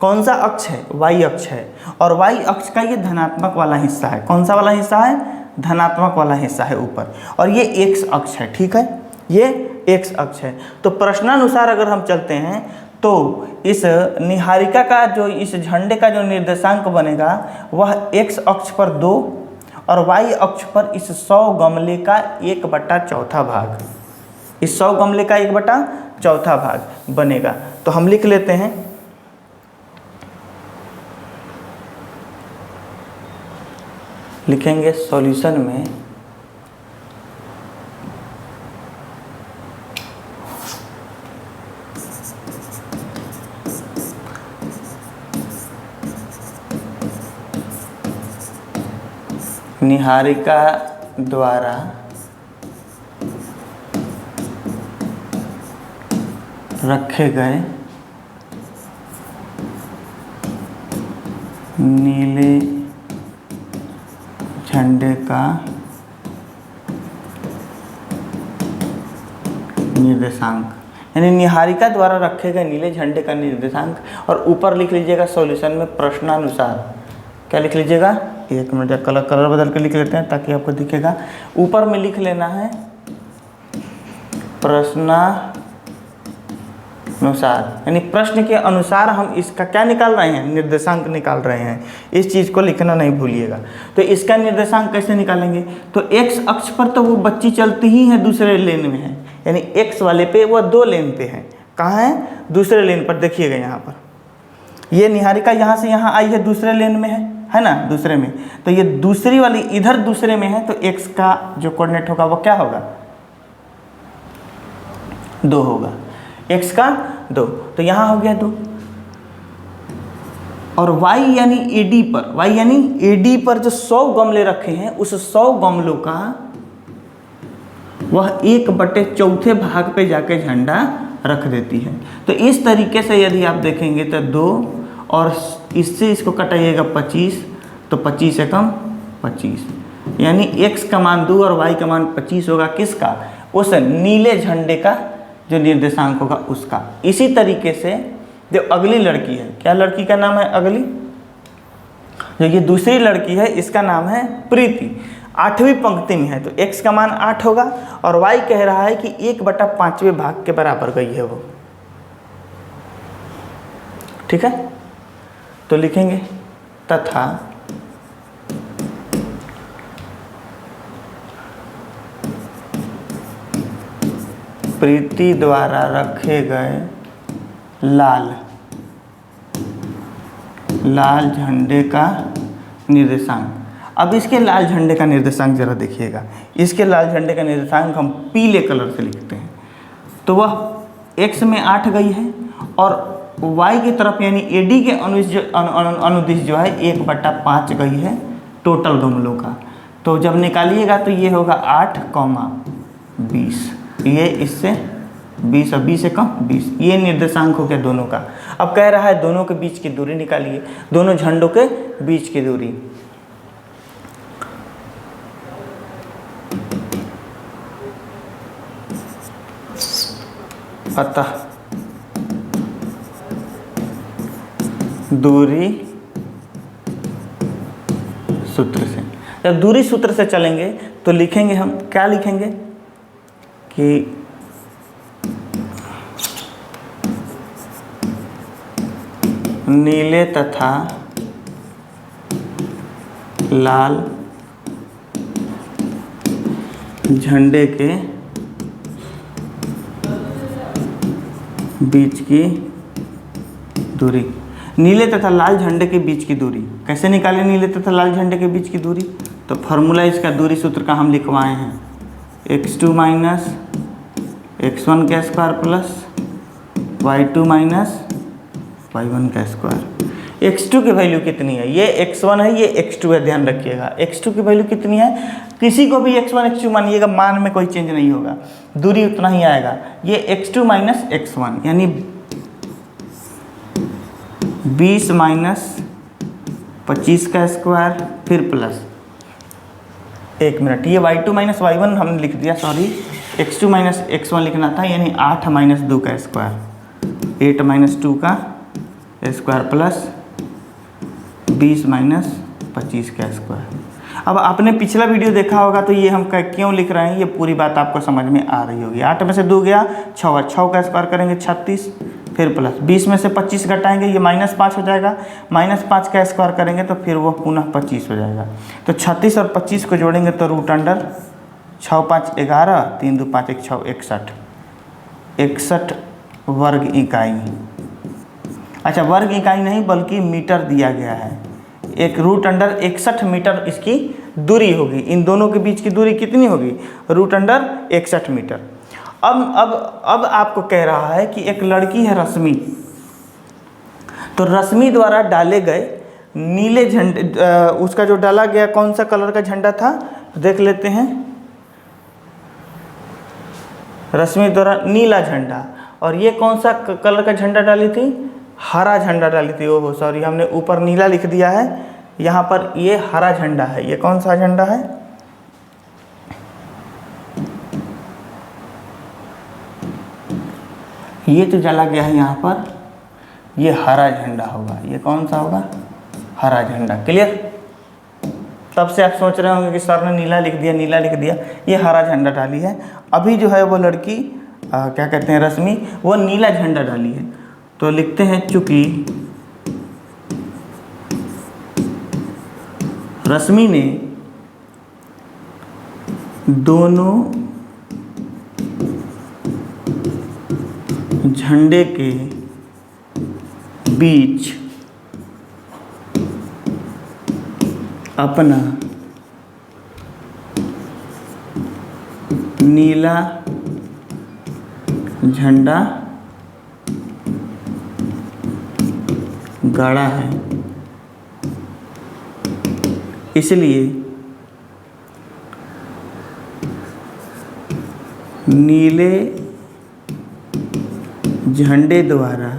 कौन सा अक्ष है, Y अक्ष है। और Y अक्ष का ये धनात्मक वाला हिस्सा है। कौन सा वाला हिस्सा है, धनात्मक वाला हिस्सा है ऊपर। और ये X अक्ष है, ठीक है, ये X अक्ष है। तो प्रश्नानुसार अगर हम चलते हैं तो इस निहारिका का जो, इस झंडे का जो निर्देशांक बनेगा वह X अक्ष पर 2 और Y अक्ष पर इस 100 गमले का 1/4 भाग, इस 100 गमले का 1/4 भाग बनेगा। तो हम लिख लेते हैं, लिखेंगे सॉल्यूशन में निहारिका द्वारा रखे गए नीले झंडे का निर्देशांक, यानी निहारिका द्वारा रखे गए नीले झंडे का निर्देशांक। और ऊपर लिख लीजिएगा सॉल्यूशन में प्रश्नानुसार, क्या लिख लीजिएगा, एक मिनट कलर बदल के लिख लेते हैं ताकि आपको दिखेगा। ऊपर में लिख लेना है प्रश्नानुसार, यानी प्रश्न के अनुसार हम इसका क्या निकाल रहे हैं, निर्देशांक निकाल रहे हैं। इस चीज़ को लिखना नहीं भूलिएगा। तो इसका निर्देशांक कैसे निकालेंगे, तो x अक्ष पर तो वो बच्ची चलती ही है, दूसरे लेन में है, यानी x वाले पे वो 2 लेन पे है। कहाँ है, दूसरे लेन पर। देखिएगा यहाँ पर ये निहारिका यहाँ से यहाँ आई है, दूसरे लेन में है ना, दूसरे में। तो ये दूसरी वाली इधर दूसरे में है, तो x का जो कोऑर्डिनेट होगा वो क्या होगा, 2 होगा, x का 2। तो यहाँ हो गया 2। और y यानी AD पर जो 100 गमले रखे हैं, उस 100 गमलों का वह 1/4 भाग पे जाके झंडा रख देती है। तो इस तरीके से यदि आप देखेंगे तो 2 और इससे इसको कटाइएगा 25, तो 25 से कम 25, यानी x का मान 2 और y का मान 25 होगा। किसका, उस नीले झंडे का जो निर्देशांक होगा उसका। इसी तरीके से जो अगली लड़की है, क्या लड़की का नाम है अगली, जो ये दूसरी लड़की है इसका नाम है प्रीति, 8वीं पंक्ति में है। तो x का मान 8 होगा और y कह रहा है कि 1/5वें भाग के बराबर गई है वो, ठीक है। तो लिखेंगे तथा प्रीति द्वारा रखे गए लाल झंडे का निर्देशांक। अब इसके लाल झंडे का निर्देशांक जरा देखिएगा। इसके लाल झंडे का निर्देशांक हम पीले कलर से लिखते हैं। तो वह x में 8 गई है और y की तरफ यानी AD के अनुदिश जो है 1/5 गई है टोटल गमलों का। तो जब निकालिएगा तो ये होगा 8, 20, ये इससे 20 और 20 से कम 20, ये निर्देशांक हो गया दोनों का। अब कह रहा है दोनों के बीच की दूरी निकालिए, दोनों झंडों के बीच की दूरी। अतः दूरी सूत्र से। जब दूरी सूत्र से चलेंगे तो लिखेंगे हम, क्या लिखेंगे कि नीले तथा लाल झंडे के बीच की दूरी। नीले तथा लाल झंडे के बीच की दूरी कैसे निकालें? नीले तथा लाल झंडे के बीच की दूरी, तो फॉर्मूला इसका दूरी सूत्र का हम लिखवाए हैं, x2 माइनस x1 का square plus y2 minus y1 का स्क्वायर। x2 की वैल्यू कितनी है? ये x1 है, ये x2 है, ध्यान रखिएगा। x2 की वैल्यू कितनी है? किसी को भी x1 x2 मानिएगा, मान में कोई चेंज नहीं होगा, दूरी उतना ही आएगा। ये x2 माइनस x1 यानी 20 माइनस 25 का स्क्वायर, फिर प्लस, एक मिनट, ये y2 माइनस y1 हमने लिख दिया, सॉरी, x2 माइनस x1 लिखना था, यानी 8 माइनस 2 का स्क्वायर, 8 माइनस 2 का स्क्वायर प्लस 20 माइनस 25 का स्क्वायर। अब आपने पिछला वीडियो देखा होगा तो ये हम क्यों लिख रहे हैं, ये पूरी बात आपको समझ में आ रही होगी। 8 में से 2 गया 6, 6 का स्क्वायर करेंगे 36, फिर प्लस 20 में से 25 घटाएंगे, ये -5 हो जाएगा, -5 का स्क्वायर करेंगे तो फिर वो पुनः 25 हो जाएगा। तो 36 और 25 को जोड़ेंगे तो रूट अंडर 6 5 11, 3 2 5 1 6 61 वर्ग इकाई। अच्छा, वर्ग इकाई नहीं बल्कि मीटर दिया गया है। एक रूट अंडर 61 मीटर इसकी दूरी होगी। इन दोनों के बीच की दूरी कितनी होगी? Root under 61 metre. अब आपको कह रहा है कि एक लड़की है रश्मि, तो रश्मि द्वारा डाले गए नीले झंडे, उसका जो डाला गया कौन सा कलर का झंडा था देख लेते हैं। रश्मि द्वारा नीला झंडा, और ये कौन सा कलर का झंडा डाली थी? हरा झंडा डाली थी। ओहो सॉरी, हमने ऊपर नीला लिख दिया है, यहाँ पर ये हरा झंडा है। ये कौन सा झंडा है? ये जो डाला गया है यहाँ पर, ये हरा झंडा होगा। ये कौन सा होगा? हरा झंडा। क्लियर? तब से आप सोच रहे होंगे कि सर ने नीला लिख दिया, नीला लिख दिया। ये हरा झंडा डाली है। अभी जो है वो लड़की क्या कहते हैं, रश्मि, वो नीला झंडा डाली है। तो लिखते हैं चूंकि रश्मि ने दोनों झंडे के बीच अपना नीला झंडा गाड़ा है, इसलिए नीले झंडे द्वारा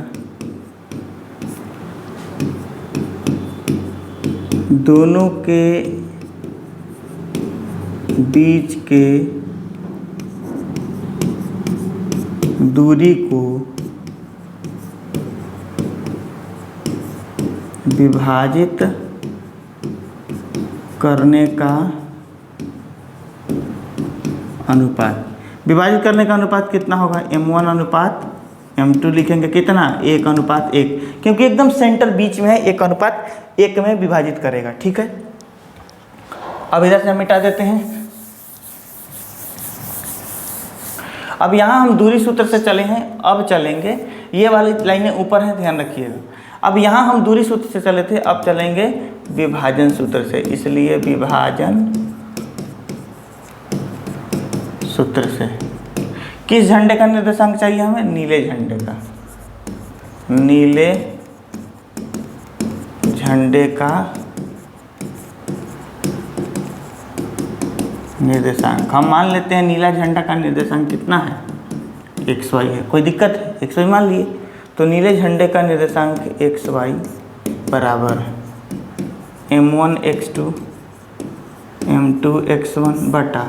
दोनों के बीच के दूरी को विभाजित करने का अनुपात। विभाजित करने का अनुपात कितना होगा? m1 अनुपात m2 लिखेंगे। कितना? 1:1, क्योंकि एकदम सेंटर बीच में है, 1:1 में विभाजित करेगा। ठीक है, अब इधर से हम मिटा देते हैं। अब यहाँ हम दूरी सूत्र से चले हैं, अब चलेंगे, ये वाली लाइनें ऊपर हैं, ध्यान रखिएगा। अब यहाँ हम दूरी सूत्र से चले थे, अब चलेंगे विभाजन सूत्र से, इसलिए विभाजन सूत्र से किस झंडे का निर्देशांक चाहिए हमें? नीले झंडे का। नीले झंडे का निर्देशांक हम मान लेते हैं। नीला झंडा का निर्देशांक कितना है? XY है। कोई दिक्कत है? XY मान लिए, तो नीले झंडे का निर्देशांक XY बराबर m1 x2 m2 x1 बटा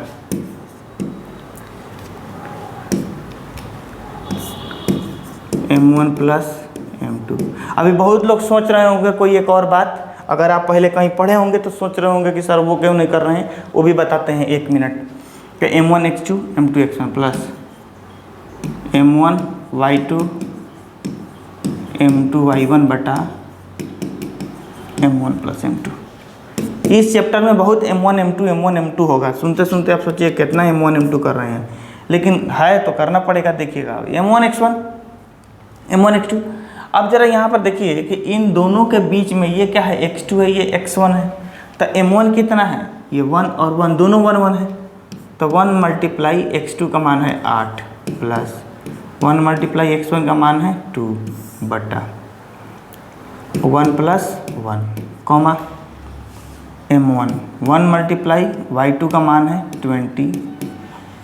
m1 प्लस m2। अभी बहुत लोग सोच रहे होंगे कोई एक और बात, अगर आप पहले कहीं पढ़े होंगे तो सोच रहे होंगे कि सर वो क्यों नहीं कर रहे हैं, वो भी बताते हैं 1 मिनट। कि m1x2 m2x1 plus m1y2 m2y1 बटा m1 प्लस m2। इस चैप्टर में बहुत m1 m2 होगा। सुनते सुनते आप सोचिए कितना m1 m2 कर रहे हैं, लेकिन है तो करना पड़ेगा। देखिएगा m1x1 m1x2। अब जरा यहाँ पर देखिए कि इन दोनों के बीच में ये क्या है, x2 है, ये x1 है। तो m1 कितना है, ये 1 और 1 दोनों 1 1 है। तो 1 मल्टीप्लाई x2 का मान है 8 प्लस 1 मल्टीप्लाई x1 का मान है 2 बटा 1 plus 1 comma m1 1 multiply y2 का मान है 20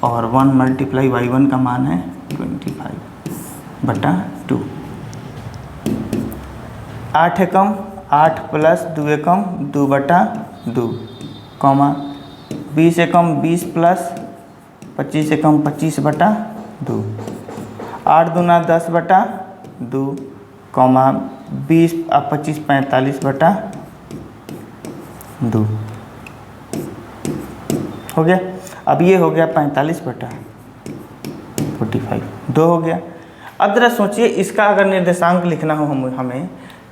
और 1 मल्टीप्लाई y1 का मान है 25 बटा 2। 8 एकम 8 प्लस 2 एकम 2 बटा 2 कॉमा 20 एकम 20 प्लस 25 एकम 25 बटा 2। 8 दूना 10 बटा 2 कॉमा 20 और 25 45 बटा 2 हो गया। अब ये हो गया 45 बटा 45 2 हो गया। अब ज़रा सोचिए इसका अगर निर्देशांक लिखना हो हमें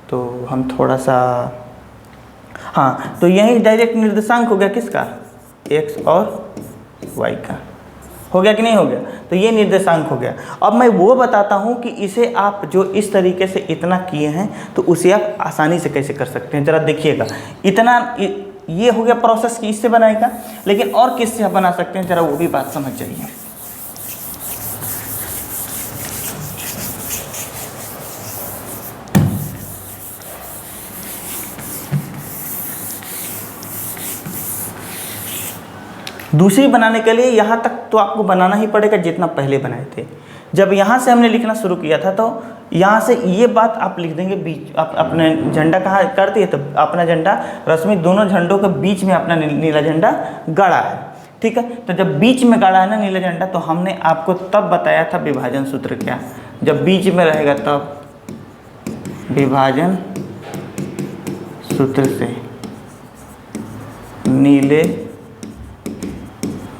तो हम थोड़ा सा, हाँ तो यही डायरेक्ट निर्देशांक हो गया किसका, x और y का। हो गया कि नहीं हो गया, तो ये निर्देशांक हो गया। अब मैं वो बताता हूँ कि इसे आप जो इस तरीके से इतना किए हैं तो उसे आप आसानी से कैसे कर सकते हैं। ज़रा देखिएगा, इतना ये हो गया प्रोसेस कि इससे बनाएगा, लेकिन और किससे आप बना सकते हैं, ज़रा वो भी बात समझ जाइए। दूसरी बनाने के लिए यहाँ तक तो आपको बनाना ही पड़ेगा जितना पहले बनाए थे। जब यहाँ से हमने लिखना शुरू किया था तो यहाँ से ये बात आप लिख देंगे बीच, आप अपने झंडा कहाँ कर दिए, तो अपना झंडा रश्मि दोनों झंडों के बीच में अपना नीला झंडा गाड़ा है, ठीक है। तो जब बीच में गाड़ा है ना नीला झंडा, तो हमने आपको तब बताया था विभाजन सूत्र क्या, जब बीच में रहेगा तब विभाजन सूत्र से नीले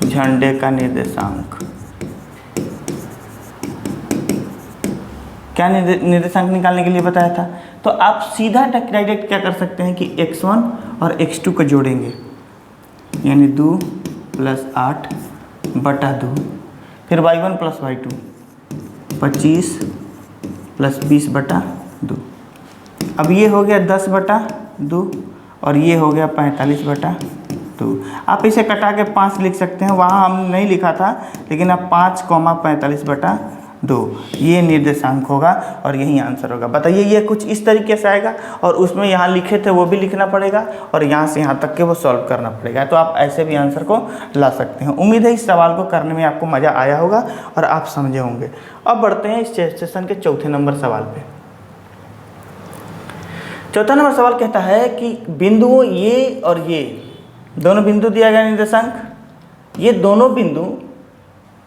झंडे का निर्देशांक, क्या निर्देशांक निकालने के लिए बताया था। तो आप सीधा डायरेक्ट क्या कर सकते हैं कि x1 और x2 को जोड़ेंगे, यानी 2 प्लस 8 बटा 2, फिर y1 प्लस y2 25 प्लस 20 बटा 2। अब ये हो गया 10 बटा 2 और ये हो गया 45 बटा 2। आप इसे कटा के 5 लिख सकते हैं, वहाँ हम नहीं लिखा था, लेकिन अब 5 45 बटा 2 ये निर्देशांक होगा और यही आंसर होगा। बताइए ये कुछ इस तरीके से आएगा और उसमें यहाँ लिखे थे वो भी लिखना पड़ेगा और यहाँ से यहाँ तक के वो सॉल्व करना पड़ेगा। तो आप ऐसे भी आंसर को ला सकते हैं। उम्मीद है इस सवाल को करने में आपको मज़ा आया होगा और आप समझे होंगे। अब बढ़ते हैं इस सेशन के चौथे नंबर सवाल पे। चौथा नंबर सवाल कहता है कि बिंदुओं ये और ये दोनों बिंदु दिया गया निर्देशांक, ये दोनों बिंदु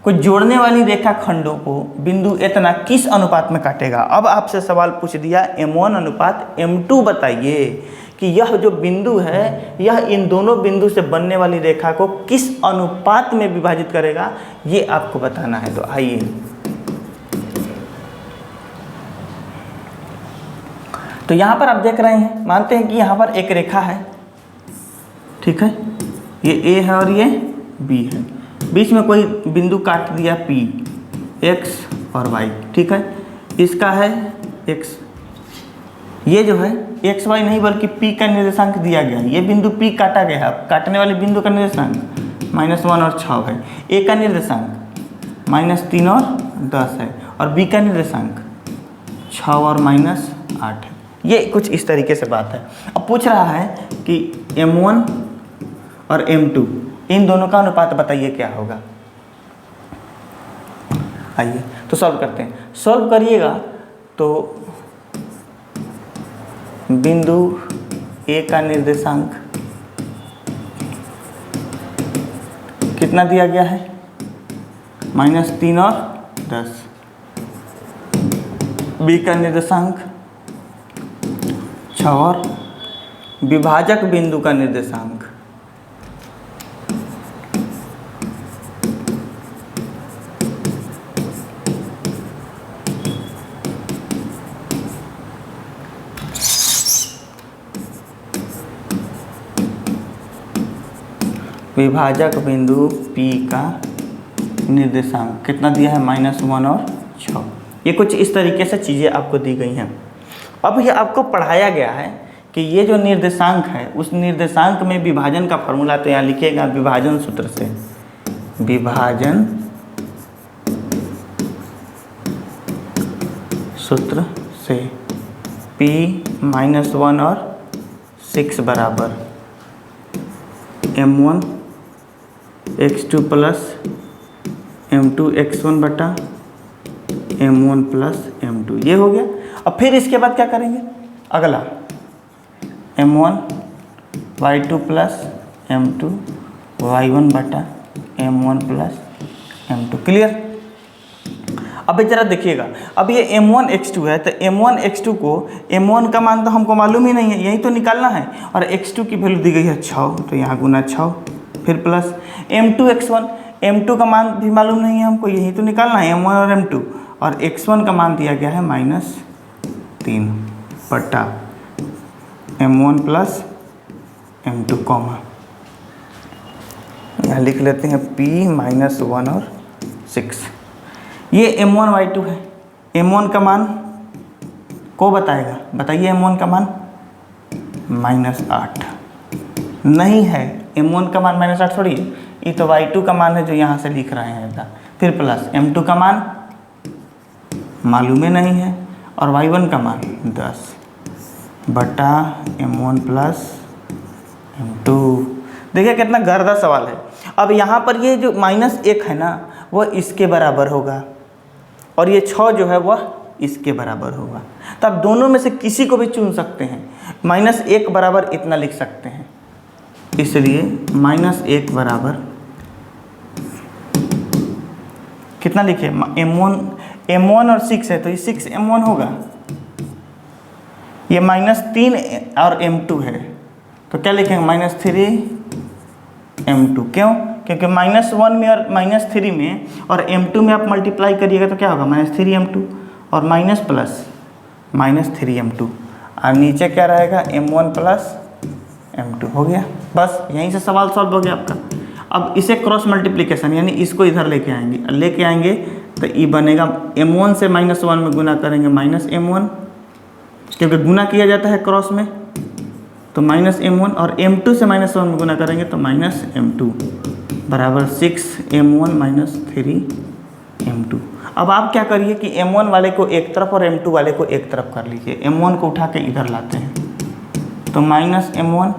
को जोड़ने वाली रेखा खंडों को बिंदु इतना किस अनुपात में काटेगा। अब आपसे सवाल पूछ दिया m1 अनुपात m2 बताइए कि यह जो बिंदु है यह इन दोनों बिंदु से बनने वाली रेखा को किस अनुपात में विभाजित करेगा, ये आपको बताना है। तो आइए, तो यहाँ पर आप देख रहे हैं, मानते हैं कि यहाँ पर एक रेखा है, ठीक है, ये A है और ये B है, बीच में कोई बिंदु काट दिया P, X और Y, ठीक है। इसका है X, ये जो है X Y नहीं बल्कि P का निर्देशांक दिया गया है। ये बिंदु P काटा गया है, काटने वाले बिंदु का निर्देशांक -1 और 6 है, A का निर्देशांक -3 और 10 है और B का निर्देशांक 6 और -8 है। ये कुछ इस तरीके से बात है। अब पूछ रहा है कि m1 और m2 इन दोनों का अनुपात बताइए क्या होगा। आइए तो सॉल्व करते हैं। सॉल्व करिएगा तो बिंदु A का निर्देशांक कितना दिया गया है, -3 और 10। B का निर्देशांक 6 और विभाजक बिंदु का निर्देशांक। विभाजक बिंदु P का निर्देशांक कितना दिया है, -1 और 6। ये कुछ इस तरीके से चीज़ें आपको दी गई हैं। अब ये आपको पढ़ाया गया है कि ये जो निर्देशांक है उस निर्देशांक में विभाजन का फॉर्मूला तो यहाँ लिखिएगा विभाजन सूत्र से, विभाजन सूत्र से P -1 और 6 बराबर M1 x2 plus M2 x1 बटा M1 प्लस M2, ये हो गया। अब फिर इसके बाद क्या करेंगे, अगला M1 y2 plus M2 y1 बटा M1 प्लस M2, क्लियर। अब जरा देखिएगा, अब ये M1 x2 है तो M1 x2 को, M1 का मान तो हमको मालूम ही नहीं है, यही तो निकालना है, और x2 की वैल्यू दी गई है 6, तो यहाँ गुना 6, फिर प्लस M2 x1, M2 का मान भी मालूम नहीं है हमको, यही तो निकालना है M1 और M2, और x1 का मान दिया गया है -3 बटा M1 प्लस M2 कॉमा, यहाँ लिख लेते हैं P -1 और 6। ये M1 y2 है, M1 का मान को बताएगा, बताइए M1 का मान -8 नहीं है, M1 का मान -8 थोड़ी है, ये तो y2 का मान है जो यहाँ से लिख रहे हैं ऐसा, फिर प्लस M2 का मान मालूम ही नहीं है, और y1 का मान 10 बटा M1 प्लस M2। देखिए कितना गर्दा सवाल है। अब यहाँ पर ये जो -1 है ना वह इसके बराबर होगा, और ये 6 जो है वह इसके बराबर होगा, तो आप दोनों में से किसी को भी चुन सकते हैं। -1 बराबर इतना लिख सकते हैं, इसलिए -1 बराबर कितना लिखे, M1 और 6 है तो ये 6 M1 होगा, ये -3 और M2 है तो क्या लिखेंगे -3 M2, क्यों, क्योंकि -1 में और -3 में और M2 में आप मल्टीप्लाई करिएगा तो क्या होगा -3 M2 और माइनस प्लस -3 M2, और नीचे क्या रहेगा M1 प्लस M2, हो गया। बस यहीं से सवाल सॉल्व हो गया आपका। अब इसे क्रॉस मल्टीप्लिकेशन यानी इसको इधर लेके आएंगे तो ये बनेगा M1 से -1 में गुना करेंगे -M1, क्योंकि गुना किया जाता है क्रॉस में, तो -M1, और M2 से -1 में गुना करेंगे तो -M2 बराबर 6M1 -3 M2। अब आप क्या करिए कि M1 वाले को एक तरफ और M2 वाले को एक तरफ कर लीजिए। M1 को उठा के इधर लाते हैं तो -M1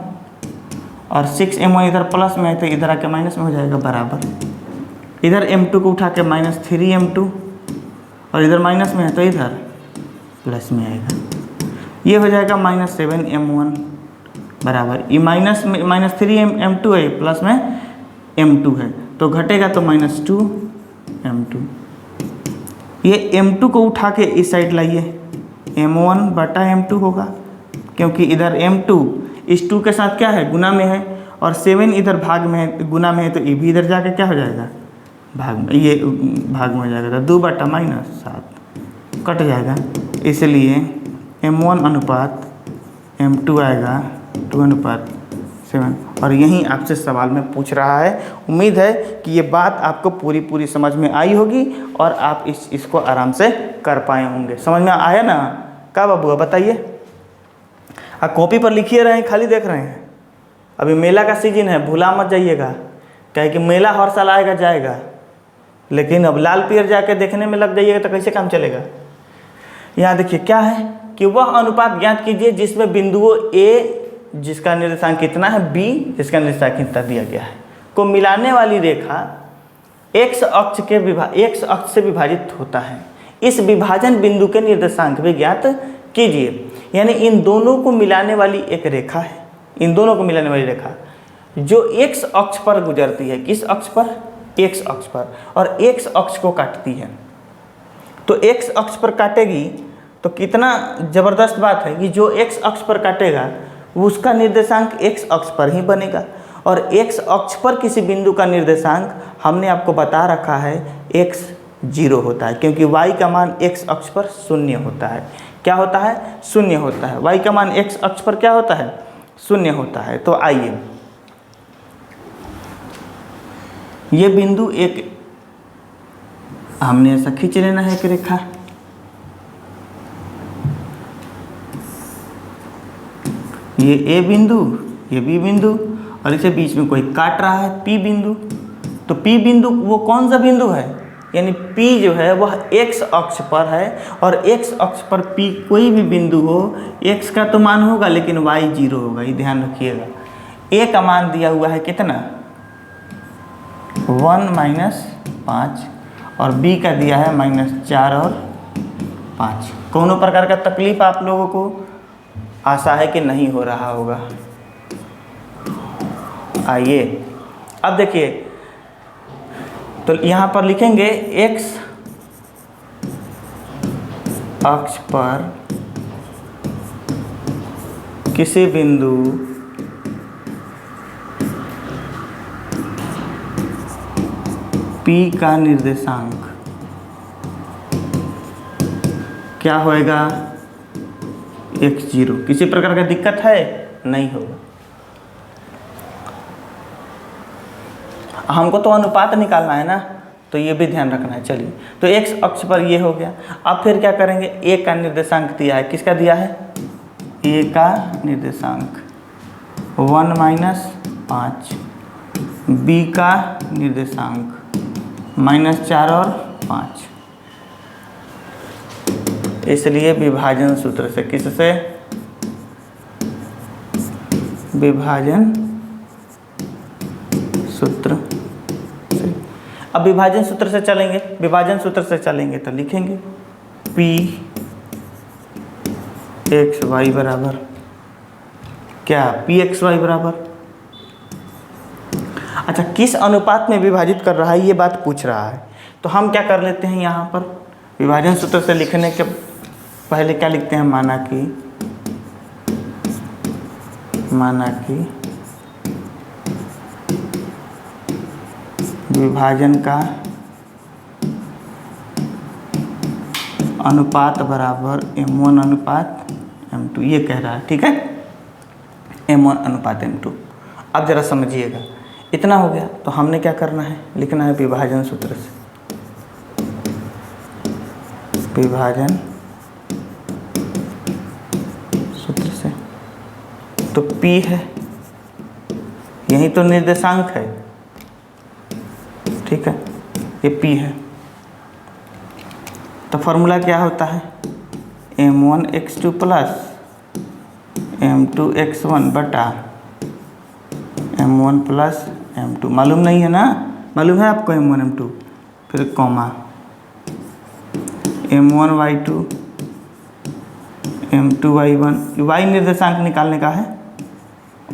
और 6M1 इधर प्लस में है तो इधर आके माइनस में हो जाएगा बराबर, इधर M2 को उठा के -3 M2 और इधर माइनस में है तो इधर प्लस में आएगा, ये हो जाएगा -7 M1 बराबर, ये -3 M2 है, प्लस में M2 है तो घटेगा तो -2 M2। ये M2 को उठा के इस साइड लाइए, M1 बटा M2 होगा, क्योंकि इधर M2 इस 2 के साथ क्या है गुना में है, और 7 इधर भाग में है गुना में है, तो ये भी इधर जाके क्या हो जाएगा भाग में, ये भाग में हो जाएगा तो 2 बटा -7 कट जाएगा, इसलिए M1 अनुपात M2 आएगा 2:7। और यही आपसे सवाल में पूछ रहा है। उम्मीद है कि ये बात आपको पूरी समझ में आई होगी और आप इसको आराम से कर पाए होंगे। समझ में आया ना? क्या बाबू बताइए, आप कॉपी पर लिखिए रहे हैं, खाली देख रहे हैं? अभी मेला का सीजन है, भूला मत जाइएगा, क्या कि मेला हर साल आएगा जाएगा, लेकिन अब लाल पीयर जाके देखने में लग जाइएगा तो कैसे काम चलेगा। यहाँ देखिए क्या है कि वह अनुपात ज्ञात कीजिए जिसमें बिंदुओं A जिसका निर्देशांक कितना है, B जिसका निर्देशांक कितना दिया गया है, को मिलाने वाली रेखा x अक्ष से विभाजित होता है। इस विभाजन बिंदु के निर्देशांक भी ज्ञात कीजिए। यानी इन दोनों को मिलाने वाली एक रेखा है, इन दोनों को मिलाने वाली रेखा जो x अक्ष पर गुजरती है। किस अक्ष पर? x अक्ष पर, और x अक्ष को काटती है। तो x अक्ष पर काटेगी तो कितना ज़बरदस्त बात है कि जो x अक्ष पर काटेगा उसका निर्देशांक एक्स अक्ष पर ही बनेगा। और एक्स अक्ष पर किसी बिंदु का निर्देशांक हमने आपको बता रखा है एक्स 0 होता है, क्योंकि वाई का मान एक्स अक्ष पर 0 होता है। क्या होता है? 0 होता है। वाई का मान एक्स अक्ष पर क्या होता है? 0 होता है। तो आइए, ये बिंदु एक हमने ऐसा खींच लेना है एक रेखा, ये ए बिंदु, ये बी बिंदु, और इसे बीच में कोई काट रहा है पी बिंदु। तो पी बिंदु वो कौन सा बिंदु है? यानी पी जो है वह एक्स अक्ष पर है, और एक्स अक्ष पर पी कोई भी बिंदु हो, एक्स का तो मान होगा लेकिन वाई 0 होगा, ये ध्यान रखिएगा। ए का मान दिया हुआ है कितना? 1 - 5, और बी का दिया है -4 और 5। कौनों प्रकार का तकलीफ आप लोगों को आशा है कि नहीं हो रहा होगा। आइए अब देखिए, तो यहाँ पर लिखेंगे x अक्ष पर किसी बिंदु P का निर्देशांक क्या होएगा? x0। किसी प्रकार का दिक्कत है? नहीं होगा। हमको तो अनुपात निकालना है ना, तो ये भी ध्यान रखना है। चलिए, तो x अक्ष पर ये हो गया। अब फिर क्या करेंगे? a का निर्देशांक दिया है, किसका दिया है? a का निर्देशांक 1 - 5, b का निर्देशांक -4 और 5। इसलिए विभाजन सूत्र से, किससे? विभाजन सूत्र से। अब विभाजन सूत्र से चलेंगे, विभाजन सूत्र से चलेंगे तो लिखेंगे P x y बराबर क्या? P x y बराबर, अच्छा किस अनुपात में विभाजित कर रहा है ये बात पूछ रहा है। तो हम क्या कर लेते हैं, यहाँ पर विभाजन सूत्र से लिखने के पहले क्या लिखते हैं? माना कि विभाजन का अनुपात बराबर m1 अनुपात m2, ये कह रहा है, ठीक है, m1 अनुपात m2। अब जरा समझिएगा, इतना हो गया। तो हमने क्या करना है? लिखना है विभाजन सूत्र से, विभाजन सूत्र से। तो P है, यही तो निर्देशांक है, ठीक है, ये P है। तो फॉर्मूला क्या होता है? m1x2 प्लस m2x1 बटा m1 प्लस m2। मालूम नहीं है ना? मालूम है आपको m1 m2, फिर कॉमा m1y2 m2y1, y निर्देशांक निकालने का है,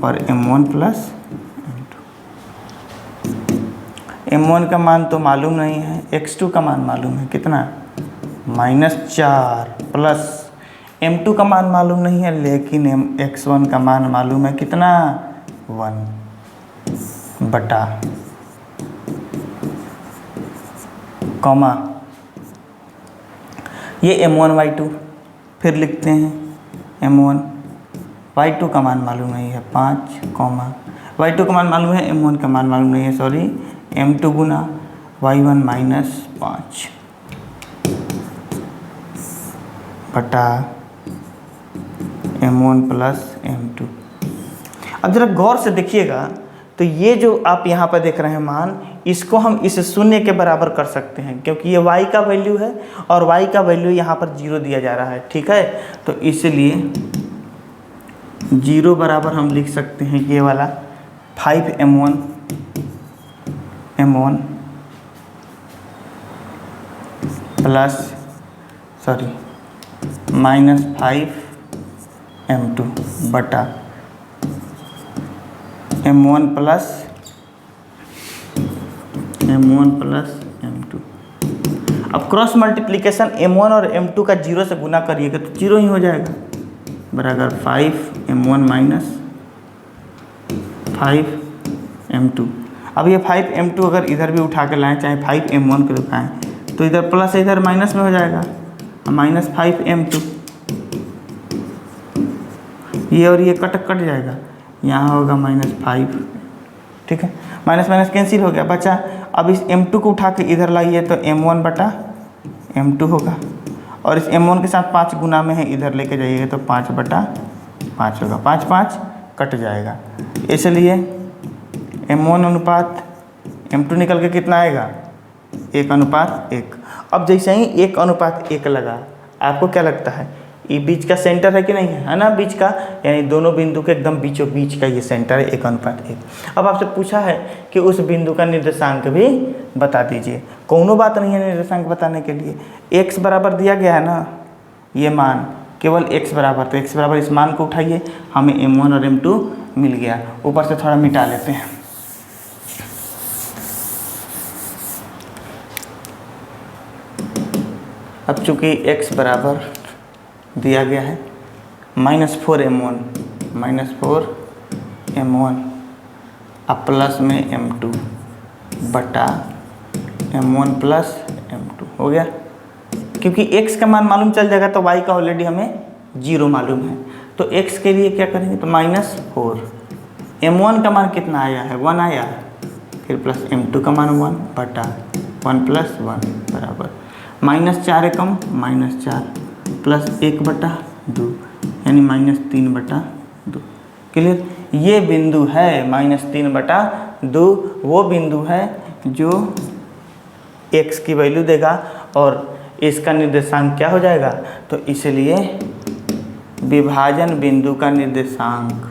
और m1 प्लस m1 का मान तो मालूम नहीं है, x2 का मान मालूम है, कितना? -4, प्लस m2 का मान मालूम नहीं है, लेकिन x1 का मान मालूम है, कितना? 1 बटा कॉमा ये m1 y2। फिर लिखते हैं m1 y2 का मान मालूम नहीं है 5, कॉमा y2 का मान मालूम है, m1 का मान मालूम नहीं है, सॉरी, m2 गुना y1 - 5 बटा m1 प्लस m2। अब जरा गौर से देखिएगा, तो ये जो आप यहाँ पर देख रहे हैं मान, इसको हम इस 0 के बराबर कर सकते हैं, क्योंकि ये y का वैल्यू है और y का वैल्यू यहाँ पर 0 दिया जा रहा है, ठीक है। तो इसलिए 0 बराबर हम लिख सकते हैं ये वाला 5m1 प्लस -5m2 बटा m1 प्लस m2। अब क्रॉस मल्टीप्लिकेशन m1 और m2 का 0 से गुना करिएगा तो 0 ही हो जाएगा, बराबर 5m1 माइनस 5m2। अब ये 5m2 अगर इधर भी उठा के लाएँ, चाहे 5m1 को दिखाएँ, तो इधर प्लस इधर माइनस में हो जाएगा, माइनस 5m2। ये और ये कट जाएगा, यहाँ होगा -5। ठीक है, माइनस माइनस कैंसिल हो गया, बचा। अब इस m2 को उठा के इधर लाइए तो m1 बटा m2 होगा, और इस m1 के साथ 5 गुना में है, इधर लेके जाइएगा तो 5 बटा 5 होगा, 5 5 कट जाएगा। इसलिए m1 अनुपात m2 निकल के कितना आएगा, 1:1। अब जैसे ही 1:1 लगा, आपको क्या लगता है ये बीच का सेंटर है कि नहीं है ना, बीच का, यानी दोनों बिंदु के एकदम बीचों बीच का ये सेंटर है 1:1। अब आपसे पूछा है कि उस बिंदु का निर्देशांक भी बता दीजिए। कोनो बात नहीं है निर्देशांक बताने के लिए, x बराबर दिया गया है ना, ये मान केवल x बराबर, तो x बराबर इस मान को उठाइए, हमें m1 और m2 मिल गया। ऊपर से थोड़ा मिटा लेते हैं। अब चूंकि x बराबर दिया गया है -4m1 अब प्लस में m2 बटा m1 प्लस m2 हो गया। क्योंकि x का मान मालूम चल जाएगा तो y का ऑलरेडी हमें 0 मालूम है, तो x के लिए क्या करेंगे, तो -4, m1 का मान कितना आया है, 1 आया, फिर प्लस m2 का मान 1 बटा 1 + 1 बराबर -4 एकम -4 प्लस 1/2 यानी -3/2। क्लियर, ये बिंदु है -3/2, वो बिंदु है जो x की वैल्यू देगा और इसका निर्देशांक क्या हो जाएगा, तो इसलिए विभाजन बिंदु का निर्देशांक,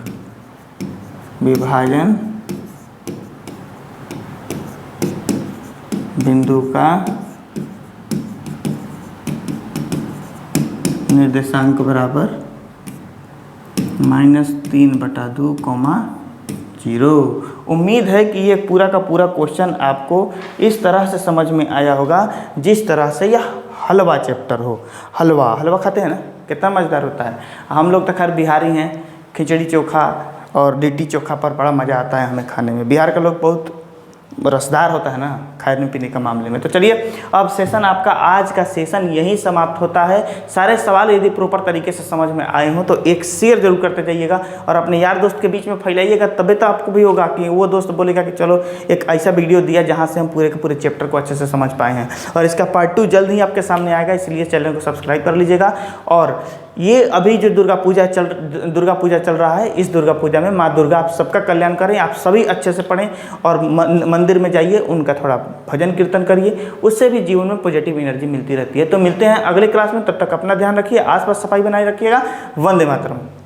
विभाजन बिंदु का निर्देशांक बराबर -3/2, 0। उम्मीद है कि ये पूरा का पूरा क्वेश्चन आपको इस तरह से समझ में आया होगा जिस तरह से यह हलवा चैप्टर हो। हलवा खाते हैं ना, कितना मज़ेदार होता है। हम लोग तो खैर बिहारी हैं, खिचड़ी चोखा और लिट्टी चोखा पर बड़ा मज़ा आता है हमें खाने में। बिहार का लोग बहुत रसदार होता है ना खाने पीने का मामले में। तो चलिए, अब सेशन आपका आज का सेशन यहीं समाप्त होता है। सारे सवाल यदि प्रॉपर तरीके से समझ में आए हों तो एक शेयर जरूर करते जाइएगा और अपने यार दोस्त के बीच में फैलाइएगा, तभी तो आपको भी होगा कि वो दोस्त बोलेगा कि चलो एक ऐसा वीडियो दिया जहाँ से हम पूरे के पूरे चैप्टर को अच्छे से समझ पाए हैं। और इसका पार्ट 2 जल्द ही आपके सामने आएगा, इसलिए चैनल को सब्सक्राइब कर लीजिएगा। और ये अभी जो दुर्गा पूजा चल रहा है, इस दुर्गा पूजा में माँ दुर्गा आप सबका कल्याण करें, आप सभी अच्छे से पढ़ें और मंदिर में जाइए, उनका थोड़ा भजन कीर्तन करिए, उससे भी जीवन में पॉजिटिव एनर्जी मिलती रहती है। तो मिलते हैं अगले क्लास में, तब तक अपना ध्यान रखिए, आसपास सफाई बनाए रखिएगा। वंदे मातरम।